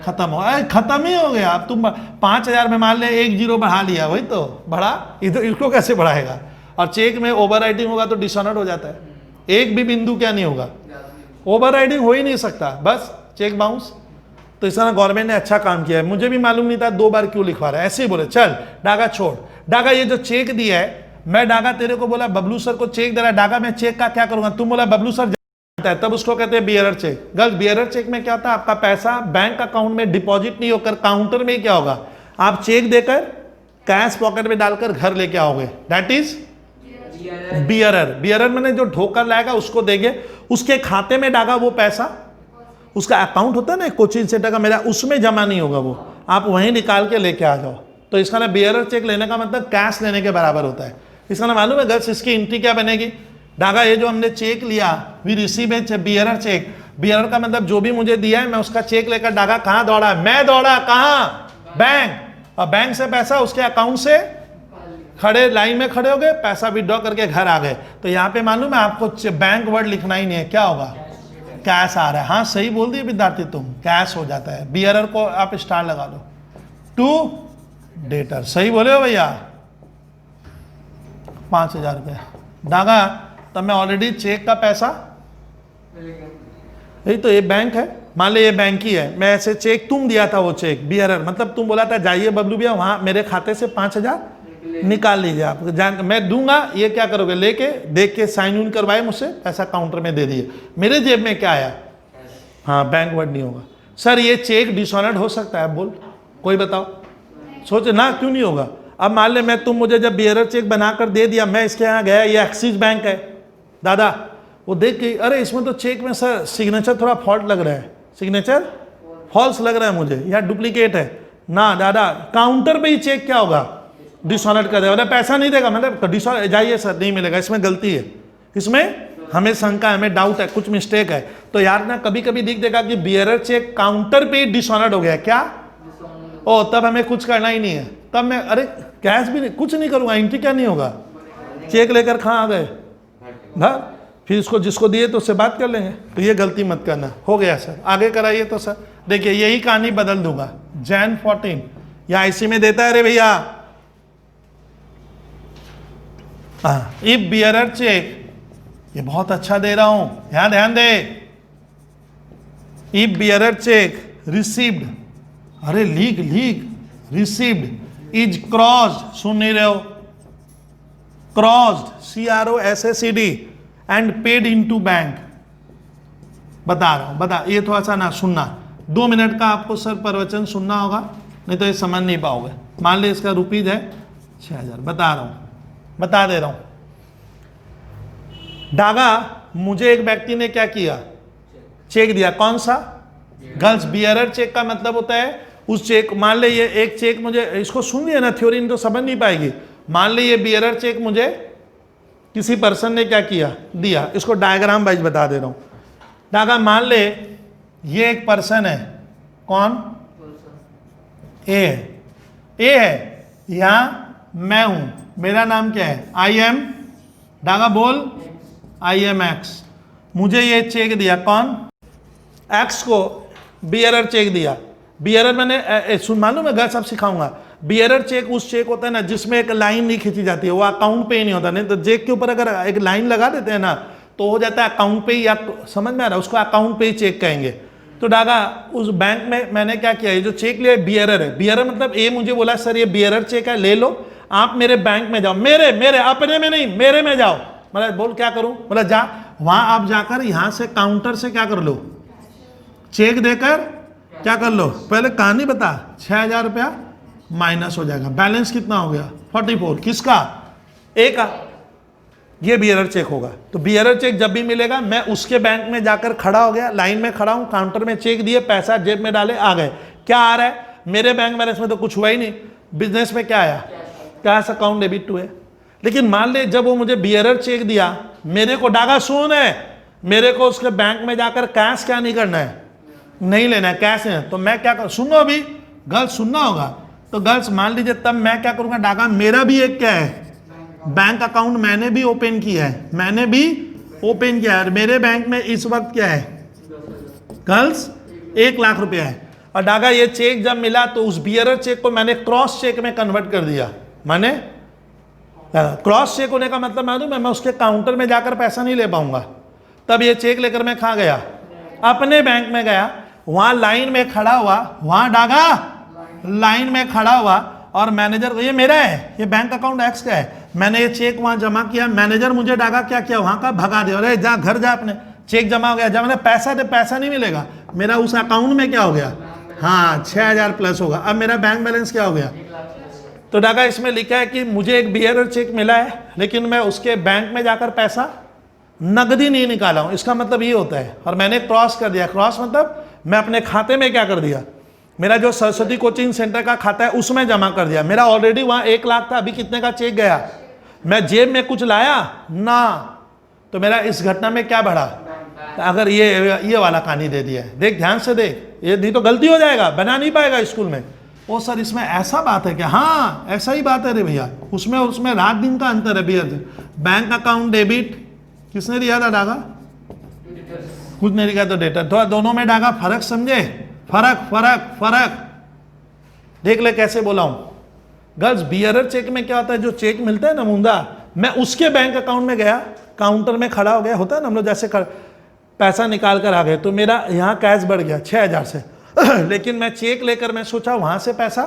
खत्म हो, खत्म ही हो गया। अब तुम 5,000 में मान ले 1 0 बढ़ा लिया, वही तो बढ़ा, इधर इसको कैसे बढ़ाएगा। और चेक में ओवर राइटिंग होगा तो डिसऑनर्ड हो जाता है, एक भी बिंदु क्या नहीं होगा, ओवर राइटिंग हो ही नहीं सकता, बस चेक बाउंस। तो इस तरह गवर्नमेंट ने अच्छा काम किया है। मुझे भी मालूम नहीं था 2 बार क्यों लिखवा रहा है, ऐसे ही बोले चल डागा छोड़। डागा ये जो चेक दिया है, मैं डागा तेरे को बोला बबलू सर को चेक दे रहा है, डागा मैं चेक का क्या करूंगा, तुम बोला बबलू सर जानता है, तब उसको कहते हैं bearer cheque. Girls bearer cheque में क्या होता है, आपका पैसा बैंक अकाउंट में डिपॉजिट नहीं होकर काउंटर में क्या होगा, आप चेक देकर कैश पॉकेट में डालकर घर लेके आओगे, दैट इज बियरर। बियरर मैंने जो ठोकर लाएगा उसको देंगे, उसके खाते में डागा वो पैसा, उसका अकाउंट होता है ना कोचिंग सेंटर का मेरा, उसमें जमा नहीं होगा, वो आप वहीं निकाल के लेके आ जाओ। तो इसका ना बियरर चेक लेने का मतलब कैश लेने के बराबर होता है। इसका ना मालूम है गर्ल्स, इसकी एंट्री क्या बनेगी। डागा ये जो हमने चेक लिया, we receive a bearer cheque. Bearer का मतलब जो भी मुझे दिया है मैं उसका चेक लेकर डागा कहाँ दौड़ा, मैं दौड़ा कहाँ, बैंक, और बैंक से पैसा उसके अकाउंट से खड़े लाइन में खड़े हो गए, पैसा विड्रॉ करके घर आ गए। तो यहाँ पे मालूम है आपको बैंक वर्ड लिखना ही नहीं है, क्या होगा, कैश आ रहा है। हाँ सही बोल दिए विद्यार्थी तुम, कैश हो जाता है। बियरर को आप स्टार लगा दो, टू डेटर। सही बोले हो भैया? 5,000 रुपये डागा, तब मैं ऑलरेडी चेक का पैसा, यही तो ये बैंक है, मान लो ये बैंक ही है, मैं ऐसे चेक तुम दिया था, वो चेक बियरर मतलब तुम बोला था जाइए बबलू भैया वहाँ मेरे खाते से 5,000 निकाल लीजिए आप, जान मैं दूंगा, ये क्या करोगे लेके देख के साइन इन करवाए मुझसे, पैसा काउंटर में दे दिए, मेरे जेब में क्या आया? हाँ, बैंक वर्ड नहीं होगा। सर ये चेक डिसऑनर्ड हो सकता है, बोल कोई बताओ, सोचे ना क्यों नहीं होगा? अब मान ले मैं, तुम मुझे जब बियरर चेक बनाकर दे दिया, मैं इसके यहाँ गया, ये एक्सिस बैंक है दादा, वो देख के अरे इसमें तो चेक में सर सिग्नेचर थोड़ा फॉल्ट लग रहा है, सिग्नेचर फॉल्स लग रहा है मुझे, या डुप्लीकेट है ना दादा, काउंटर पे ही चेक क्या होगा? डिसऑनर्ड कर देगा, पैसा नहीं देगा, मतलब डिसऑनर जाइए सर नहीं मिलेगा, इसमें गलती है, इसमें हमें शंका है, हमें डाउट है, कुछ मिस्टेक है। तो यार ना कभी कभी दिख देगा कि बियरर चेक काउंटर पे डिसऑनर्ड हो गया, क्या ओ, तब हमें कुछ करना ही नहीं है, तब मैं अरे कैश भी नहीं, कुछ नहीं करूंगा, एंट्री क्या नहीं होगा, चेक लेकर कहाँ आ गए घर, फिर इसको जिसको दिए तो उससे बात कर लेंगे। तो ये गलती मत करना। हो गया सर, आगे कराइए। तो सर देखिए यही कहानी बदल दूंगा, Jan 14 या IC में देता है रे भैया, इफ बियरर चेक, ये बहुत अच्छा दे रहा हूं, यहां ध्यान दे, इफ बियरर चेक रिसीव्ड, अरे लीक रिसीव्ड इज क्रॉस्ड, सुन नहीं रहे हो, crossed CROSSED and paid into bank, बता रहा हूं, बता, ये थोड़ा सा ना सुनना, 2 मिनट का आपको सर प्रवचन सुनना होगा, नहीं तो ये समझ नहीं पाओगे। मान ली इसका रुपीज है 6,000, बता रहा हूं, बता दे रहा हूं। डागा, मुझे एक व्यक्ति ने क्या किया, चेक दिया, कौन सा? गर्ल्स। बियरर चेक का मतलब होता है उस चेक, मान ले ये एक चेक मुझे, इसको सुन लिया ना, थ्योरी तो समझ नहीं पाएगी। मान ले ये बियरर चेक मुझे किसी पर्सन ने क्या किया, दिया, इसको डायग्राम वाइज बता दे रहा हूं। डागा, मान ले ये एक पर्सन है, कौन? ए है, यहां मैं हूं, मेरा नाम क्या है? IM, डागा बोल, IMX। मुझे ये चेक दिया, कौन? X को बियरर चेक दिया। बियरर मैंने सुन, मालूम मैं घर सब सिखाऊंगा। बियरर चेक उस चेक होता है ना जिसमें एक लाइन नहीं खींची जाती है, वो अकाउंट पे ही नहीं होता, नहीं तो चेक के ऊपर अगर एक लाइन लगा देते हैं ना तो हो जाता है अकाउंट पे ही, या समझ में आ रहा है, उसको अकाउंट पे ही चेक कहेंगे। तो डागा उस बैंक में मैंने क्या किया, ये जो चेक लिया बियरर है, बियरर मतलब ए मुझे बोला सर ये बियरर चेक है, ले लो आप मेरे बैंक में जाओ, मेरे अपने में नहीं, मेरे में जाओ। मतलब बोल क्या करूं, बोला जा वहां आप जाकर यहां से काउंटर से क्या कर लो, चेक देकर क्या कर लो, पहले कहानी बता, 6,000 रुपया माइनस हो जाएगा, बैलेंस कितना हो गया 44, किसका? ए का, ये बियरर चेक होगा। तो बियरर चेक जब भी मिलेगा मैं उसके बैंक में जाकर खड़ा हो गया, लाइन में खड़ा हूं, काउंटर में चेक दिए, पैसा जेब में डाले, आ गए। क्या आ रहा है मेरे बैंक बैलेंस में? तो कुछ हुआ ही नहीं, बिजनेस में क्या आया, कैश अकाउंट डेबिट टू है। लेकिन मान ले जब वो मुझे बियरर चेक दिया, मेरे को डागा सुन है, मेरे को उसके बैंक में जाकर कैश क्या नहीं करना है, नहीं लेना है, कैश है। तो मैं क्या करूँ, सुनो अभी गर्ल्स सुनना होगा, तो गर्ल्स मान लीजिए तब मैं क्या करूंगा, डागा मेरा भी एक क्या है, बैंक अकाउंट मैंने भी ओपन किया है, मैंने भी ओपन किया है, मेरे बैंक में इस वक्त क्या है गर्ल्स 1 लाख रुपया है। और डागा ये चेक जब मिला तो उस बियरर चेक को मैंने क्रॉस चेक में कन्वर्ट कर दिया। माने क्रॉस चेक होने का मतलब मालूम है, मैं उसके काउंटर में जाकर पैसा नहीं ले पाऊंगा। तब ये चेक लेकर मैं कहाँ गया, अपने बैंक में गया, वहां लाइन में खड़ा हुआ, वहां डागा लाइन में खड़ा हुआ, और मैनेजर को ये मेरा है, ये बैंक अकाउंट एक्स का है, मैंने ये चेक वहां जमा किया, मैनेजर मुझे डागा क्या किया, वहां का भगा दिया, अरे जा घर जा, अपने चेक जमा हो गया, जब मैंने पैसा दे, पैसा नहीं मिलेगा, मेरा उस अकाउंट में क्या हो गया, हाँ 6,000 प्लस होगा। अब मेरा बैंक बैलेंस क्या हो गया। तो डागा इसमें लिखा है कि मुझे एक बियरर चेक मिला है, लेकिन मैं उसके बैंक में जाकर पैसा नगदी नहीं निकाला हूं, इसका मतलब ये होता है। और मैंने क्रॉस कर दिया, क्रॉस मतलब मैं अपने खाते में क्या कर दिया, मेरा जो सरस्वती कोचिंग सेंटर का खाता है उसमें जमा कर दिया। मेरा ऑलरेडी वहां 1 लाख था, अभी कितने का चेक गया, मैं जेब में कुछ लाया ना, तो मेरा इस घटना में क्या बढ़ा। तो अगर ये वाला कहानी दे दिया है, देख ध्यान से देख, ये नहीं तो गलती हो जाएगा, बना नहीं पाएगा स्कूल में। ओ सर इसमें ऐसा बात है क्या, हाँ ऐसा ही बात है रे भैया, उसमें रात दिन का अंतर है भैया। बैंक अकाउंट डेबिट किसने दिया था, डागा कुछ नहीं लिखा तो डेटर, तो दोनों में डागा फर्क समझे, फर्क फर्क फर्क देख ले कैसे बोला हूं। गर्ल्स, बियरर चेक में क्या होता है, जो चेक मिलता है ना मुंदा, मैं उसके बैंक अकाउंट में गया, काउंटर में खड़ा हो गया, होता है ना हम लोग जैसे पैसा निकाल कर आ गए, तो मेरा यहाँ कैश बढ़ गया 6,000 से लेकिन मैं चेक लेकर मैं सोचा वहां से पैसा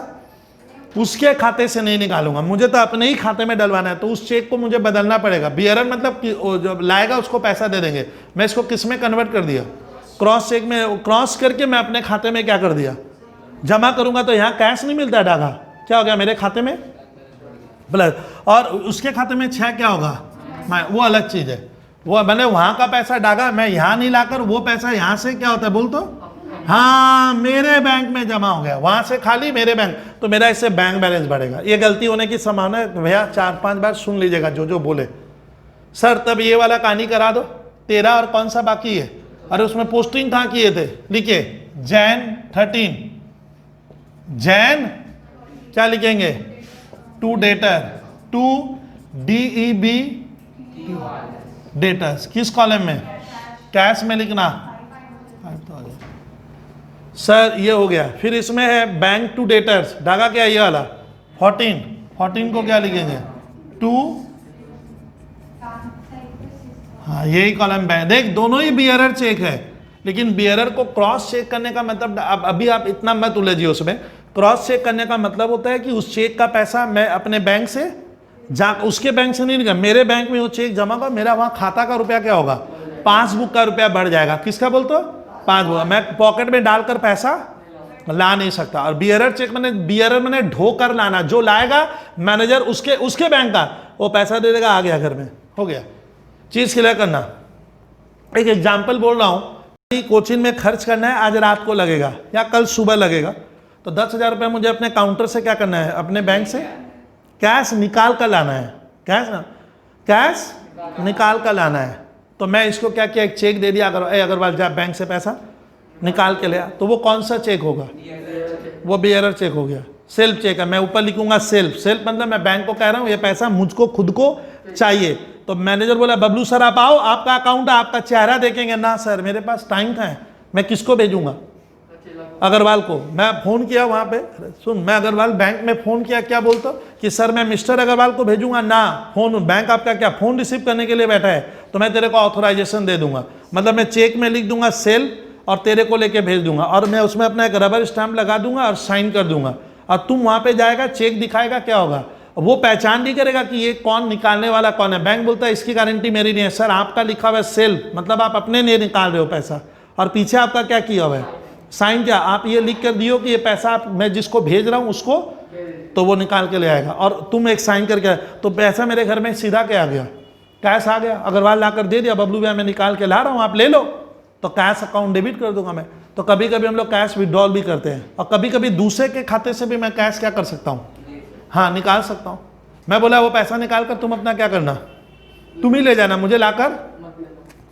उसके खाते से नहीं निकालूंगा, मुझे तो अपने ही खाते में डलवाना है, तो उस चेक को मुझे बदलना पड़ेगा। बियरर मतलब कि जो लाएगा उसको पैसा दे देंगे, मैं इसको किस में कन्वर्ट कर दिया, क्रॉस चेक में, क्रॉस करके मैं अपने खाते में क्या कर दिया, जमा करूंगा। तो यहाँ कैश नहीं मिलता है डागा, क्या हो गया मेरे खाते में प्लस, और उसके खाते में 6 क्या होगा, वो अलग चीज है। वो मैंने वहां का पैसा डागा, मैं यहाँ नहीं लाकर वो पैसा यहाँ से क्या होता है बोल, तो हाँ मेरे बैंक में जमा हो गया, वहां से खाली मेरे बैंक, तो मेरा इससे बैंक बैलेंस बढ़ेगा। ये गलती होने की संभावना है भैया, 4-5 बार सुन लीजिएगा जो बोले। सर तब ये वाला कहानी करा दो, 13 और कौन सा बाकी है, अरे उसमें पोस्टिंग कहाँ किए थे, लिखिए जैन 13, जैन क्या लिखेंगे, to debtor, to DEB debtors, किस कॉलम में, कैश में लिखना। सर ये हो गया, फिर इसमें है बैंक टू डेटर्स, धागा क्या है ये वाला 14 को क्या लिखेंगे, टू, हाँ यही कॉलम बैंक। देख दोनों ही बियरर चेक है, लेकिन बियरर को क्रॉस चेक करने का मतलब, अभी आप इतना मत उलझिए उसमें। क्रॉस चेक करने का मतलब होता है कि उस चेक का पैसा मैं अपने बैंक से जा, उसके बैंक से नहीं निकल, मेरे बैंक में वो चेक जमा होगा, मेरा वहां खाता का रुपया क्या होगा, पासबुक का रुपया बढ़ जाएगा। किसका बोलते हो, पासबुक। मैं पॉकेट में डालकर पैसा ला नहीं सकता। और बियरर चेक मैंने, बियरर मैंने ढोकर लाना, जो लाएगा मैनेजर उसके बैंक का वो पैसा दे देगा, आ गया घर में, हो गया। चीज क्लियर करना। एक एग्जाम्पल बोल रहा हूं, कोचिंग में खर्च करना है, आज रात को लगेगा या कल सुबह लगेगा, तो 10,000 रुपये मुझे अपने काउंटर से क्या करना है, अपने बैंक से कैश निकाल कर लाना है, कैश निकाल कर लाना है। तो मैं इसको क्या किया, एक चेक दे दिया, अग्रवाल जा बैंक से पैसा निकाल के लिया, तो वो कौन सा चेक होगा, वो बियरर चेक हो गया। सेल्फ चेक है, मैं ऊपर लिखूंगा सेल्फ मतलब मैं बैंक को कह रहा हूं ये पैसा मुझको खुद को चाहिए। तो मैनेजर बोला बबलू सर आप आओ, आपका अकाउंट है, आपका चेहरा देखेंगे ना सर, मेरे पास टाइम कहाँ है, मैं किसको भेजूंगा, अग्रवाल को। मैं फोन किया वहां पे, सुन मैं अग्रवाल बैंक में फोन किया, क्या बोलता कि सर मैं मिस्टर अग्रवाल को भेजूंगा ना, फोन बैंक आपका क्या फोन रिसीव करने के लिए बैठा है, तो मैं तेरे को ऑथोराइजेशन दे दूंगा, मतलब मैं चेक में लिख दूंगा सेल और तेरे को लेके भेज दूंगा, और मैं उसमें अपना एक रबर स्टैंप लगा दूंगा और साइन कर दूंगा, और तुम वहां पे जाएगा, चेक दिखाएगा, क्या होगा, वो पहचान नहीं करेगा कि ये कौन निकालने वाला कौन है। बैंक बोलता है इसकी गारंटी मेरी नहीं है सर, आपका लिखा हुआ है सेल्फ, मतलब आप अपने नहीं निकाल रहे हो पैसा, और पीछे आपका क्या किया हुआ है, साइन, क्या आप ये लिख कर दियो कि ये पैसा मैं जिसको भेज रहा हूँ उसको, तो वो निकाल के ले आएगा, और तुम एक साइन करके, तो पैसा मेरे घर में सीधा क्या आ गया, कैश आ गया, अग्रवाल लाकर दे दिया, बबलू भैया मैं निकाल के ला रहा हूँ आप ले लो, तो कैश अकाउंट डेबिट कर दूंगा मैं। तो कभी कभी हम लोग कैश विड्रॉल भी करते हैं, और कभी कभी दूसरे के खाते से भी मैं कैश क्या कर सकता हूँ, हाँ निकाल सकता हूँ। मैं बोला वो पैसा निकाल कर तुम अपना क्या करना, तुम ही ले जाना, मुझे लाकर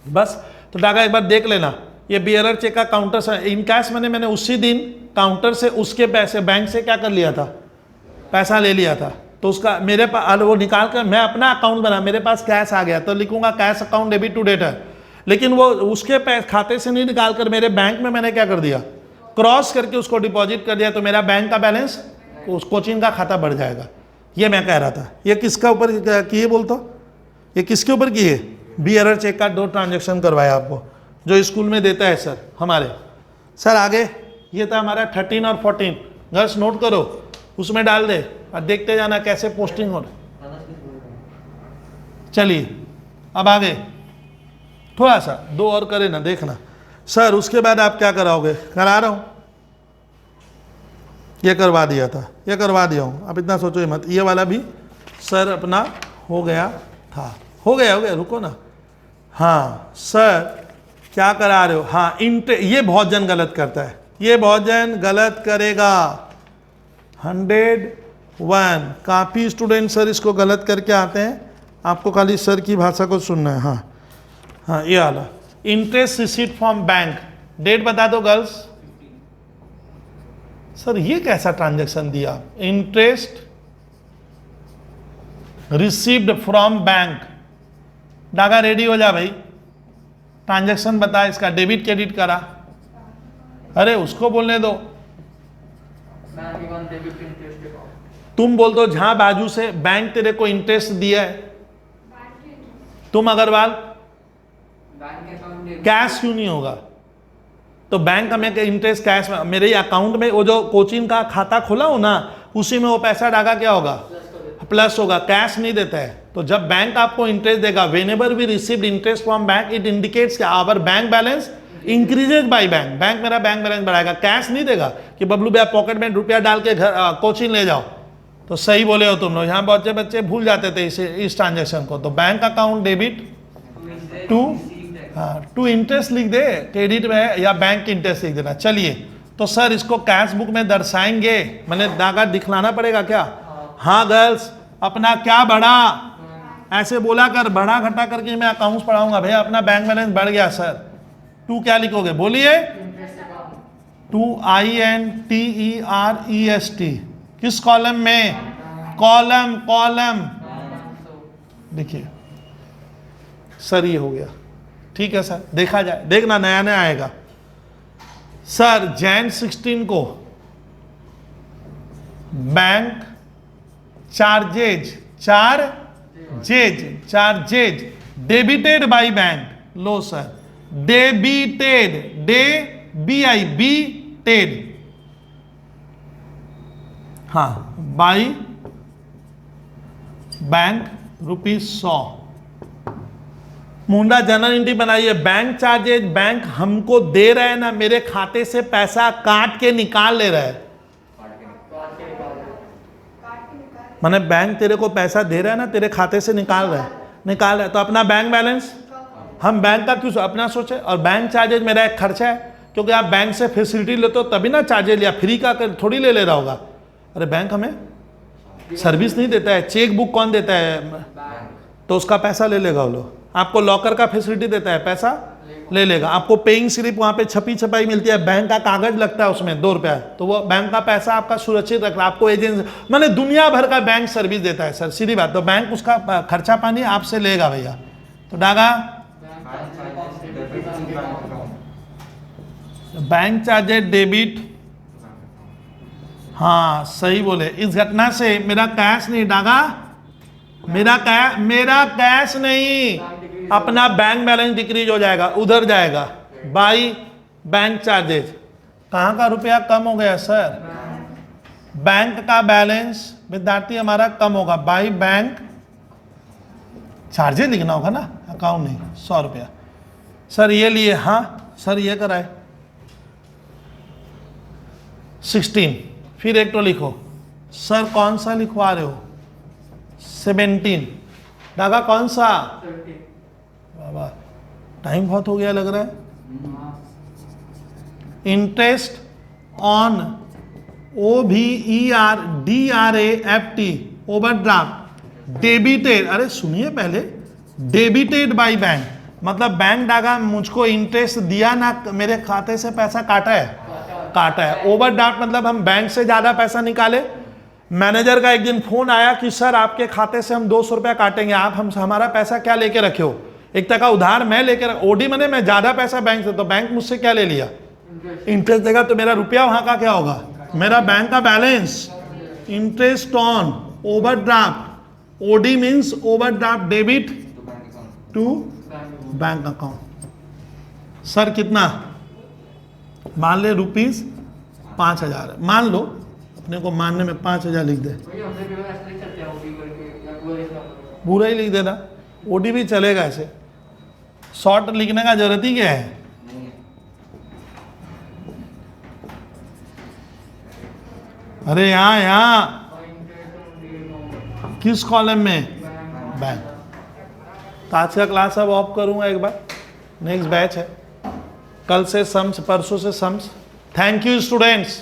बस। तो डागा एक बार देख लेना, ये बियरर चेक का काउंटर से इन कैश मैंने उसी दिन काउंटर से उसके पैसे बैंक से क्या कर लिया था, पैसा ले लिया था, तो उसका मेरे पास वो निकाल कर मैं अपना अकाउंट बना, मेरे पास कैश आ गया, तो लिखूंगा cash account debit to debtor, लेकिन वो उसके खाते से नहीं निकाल कर मेरे बैंक में मैंने क्या कर दिया, क्रॉस करके उसको डिपॉजिट कर दिया, तो मेरा बैंक का बैलेंस उस कोचिंग का खाता बढ़ जाएगा। ये मैं कह रहा था। ये किसका ऊपर किए बोलता, ये किसके ऊपर किए, बियरर चेक का 2 ट्रांजेक्शन करवाया आपको, जो स्कूल में देता है सर हमारे। सर आगे ये था हमारा 13 और 14, गर्ल्स नोट करो, उसमें डाल दे और देखते जाना कैसे पोस्टिंग हो रहा। चलिए अब आगे थोड़ा सा 2 और करे ना, देखना सर उसके बाद आप क्या कराओगे, करा रहा हूँ, ये करवा दिया था, ये करवा दिया हूँ, अब इतना सोचो मत। ये वाला भी सर अपना हो गया था, हो गया रुको ना। हाँ सर क्या करा रहे हो, हाँ ये बहुत जन गलत करता है, ये बहुत जन गलत करेगा। 101 काफ़ी स्टूडेंट सर इसको गलत करके आते हैं, आपको खाली सर की भाषा को सुनना है। हाँ ये वाला interest receipt from bank, date बता दो गर्ल्स। सर ये कैसा ट्रांजैक्शन दिया, interest received from bank. Daga ready हो जा भाई, ट्रांजैक्शन बता इसका, डेबिट क्रेडिट करा, अरे उसको बोलने दो। Bank account debit interest account तुम बोल दो जहां बाजू से बैंक तेरे को इंटरेस्ट दिया है, तुम Agarwal bank account debit cash क्यों नहीं होगा? तो बैंक हमें इंटरेस्ट कैश में, मेरे अकाउंट में वो जो कोचिंग का खाता खोला हो ना, उसी में वो पैसा डाला क्या होगा? प्लस होगा, कैश नहीं देता है। तो जब बैंक आपको इंटरेस्ट देगा, whenever we received interest from bank, it indicates our bank balance increases by bank. Bank मेरा बैंक बैलेंस बढ़ाएगा, कैश नहीं देगा कि बबलू भैया पॉकेट में रुपया डाल के घर कोचिंग ले जाओ। तो सही बोले हो तुम लोग, यहाँ बच्चे बच्चे भूल जाते थे इस ट्रांजेक्शन को। तो बैंक अकाउंट डेबिट टू, हाँ टू इंटरेस्ट लिख दे, क्रेडिट में या बैंक इंटरेस्ट लिख देना। चलिए, तो सर इसको कैश बुक में दर्शाएंगे, मैंने दागा दिखलाना पड़ेगा क्या? हाँ गर्ल्स, अपना क्या बढ़ा, ऐसे बोला कर, बढ़ा घटा करके मैं अकाउंट्स पढ़ाऊंगा भैया, अपना बैंक बैलेंस बढ़ गया सर। टू क्या लिखोगे बोलिए? TUINTEREST, किस कॉलम में? कॉलम। देखिए सर ये हो गया, ठीक है सर, देखा जाए, देखना नया नया आएगा। सर Jan 16 को bank charges debited by bank, low sir debited, BIBTED, हाँ by bank ₹100। Munda general entry बनाइए, बैंक चार्जेज, बैंक हमको दे रहे हैं ना, मेरे खाते से पैसा काट के निकाल ले रहा है। माने बैंक तेरे को पैसा दे रहा है ना, तेरे खाते से निकाल रहा है। तो अपना बैंक बैलेंस, हम बैंक का क्यों अपना सोचे? और बैंक चार्जेज मेरा एक खर्चा है, क्योंकि आप बैंक से फैसिलिटी लेते हो तभी ना चार्जेज लिया, फ्री का थोड़ी ले रहा होगा। अरे बैंक हमें सर्विस नहीं देता है, चेक बुक कौन देता है? तो उसका पैसा ले लेगा वो लोग। आपको लॉकर का फैसिलिटी देता है, पैसा ले लेगा। आपको पेइंग स्लिप वहाँ पे छपाई मिलती है, बैंक का कागज लगता है उसमें ₹2, तो वो बैंक का पैसा आपका सुरक्षित रख रहा है। आपको एजेंसी माने दुनिया भर का बैंक सर्विस देता है सर, सीधी बात। तो बैंक उसका खर्चा पानी आपसे लेगा भैया। तो डागा बैंक चार्जेज डेबिट, हाँ सही बोले। इस घटना से मेरा कैश नहीं डागा, मेरा कैश नहीं, अपना बैंक बैलेंस डिक्रीज हो जाएगा, उधर जाएगा बाई बैंक चार्जेज। कहाँ का रुपया कम हो गया सर? बैंक का बैलेंस विद्यार्थी हमारा कम होगा बाई बैंक चार्जेज लिखना होगा ना, अकाउंट नहीं। ₹100 सर ये लिए, हाँ सर ये कराए 16। फिर एक तो लिखो सर, कौन सा लिखवा रहे हो? 17 डागा कौन सा? बाबा टाइम बहुत हो गया लग रहा है। Interest on OVERDRAFT overdraft debited, अरे सुनिए पहले, डेबिटेड बाय बैंक, मतलब बैंक डागा मुझको इंटरेस्ट दिया ना, मेरे खाते से पैसा काटा है। ओवरड्राफ्ट मतलब हम बैंक से ज्यादा पैसा निकाले। मैनेजर का एक दिन फोन आया कि सर आपके खाते से हम ₹200 काटेंगे, आप हमारा पैसा क्या लेके रखे हो? एक तरह का उधार मैं लेके ओडी मने मैं ज्यादा पैसा बैंक से, तो बैंक मुझसे क्या ले लिया? इंटरेस्ट देगा। तो मेरा रुपया वहां का क्या होगा? मेरा बैंक का balance. Interest on overdraft, OD means overdraft debit to bank account. Sir कितना? मान ले ₹5000 मान लो, अपने को मानने में 5000 लिख दे, पूरा ही लिख देना, ओडी भी चलेगा। ऐसे शॉर्ट लिखने का जरूरत ही क्या है? अरे यहाँ किस कॉलम में? बैंक। तो आज का क्लास अब ऑफ करूंगा एक बार, नेक्स्ट बैच है, कल से सम्स, परसों से सम्स। Thank you students.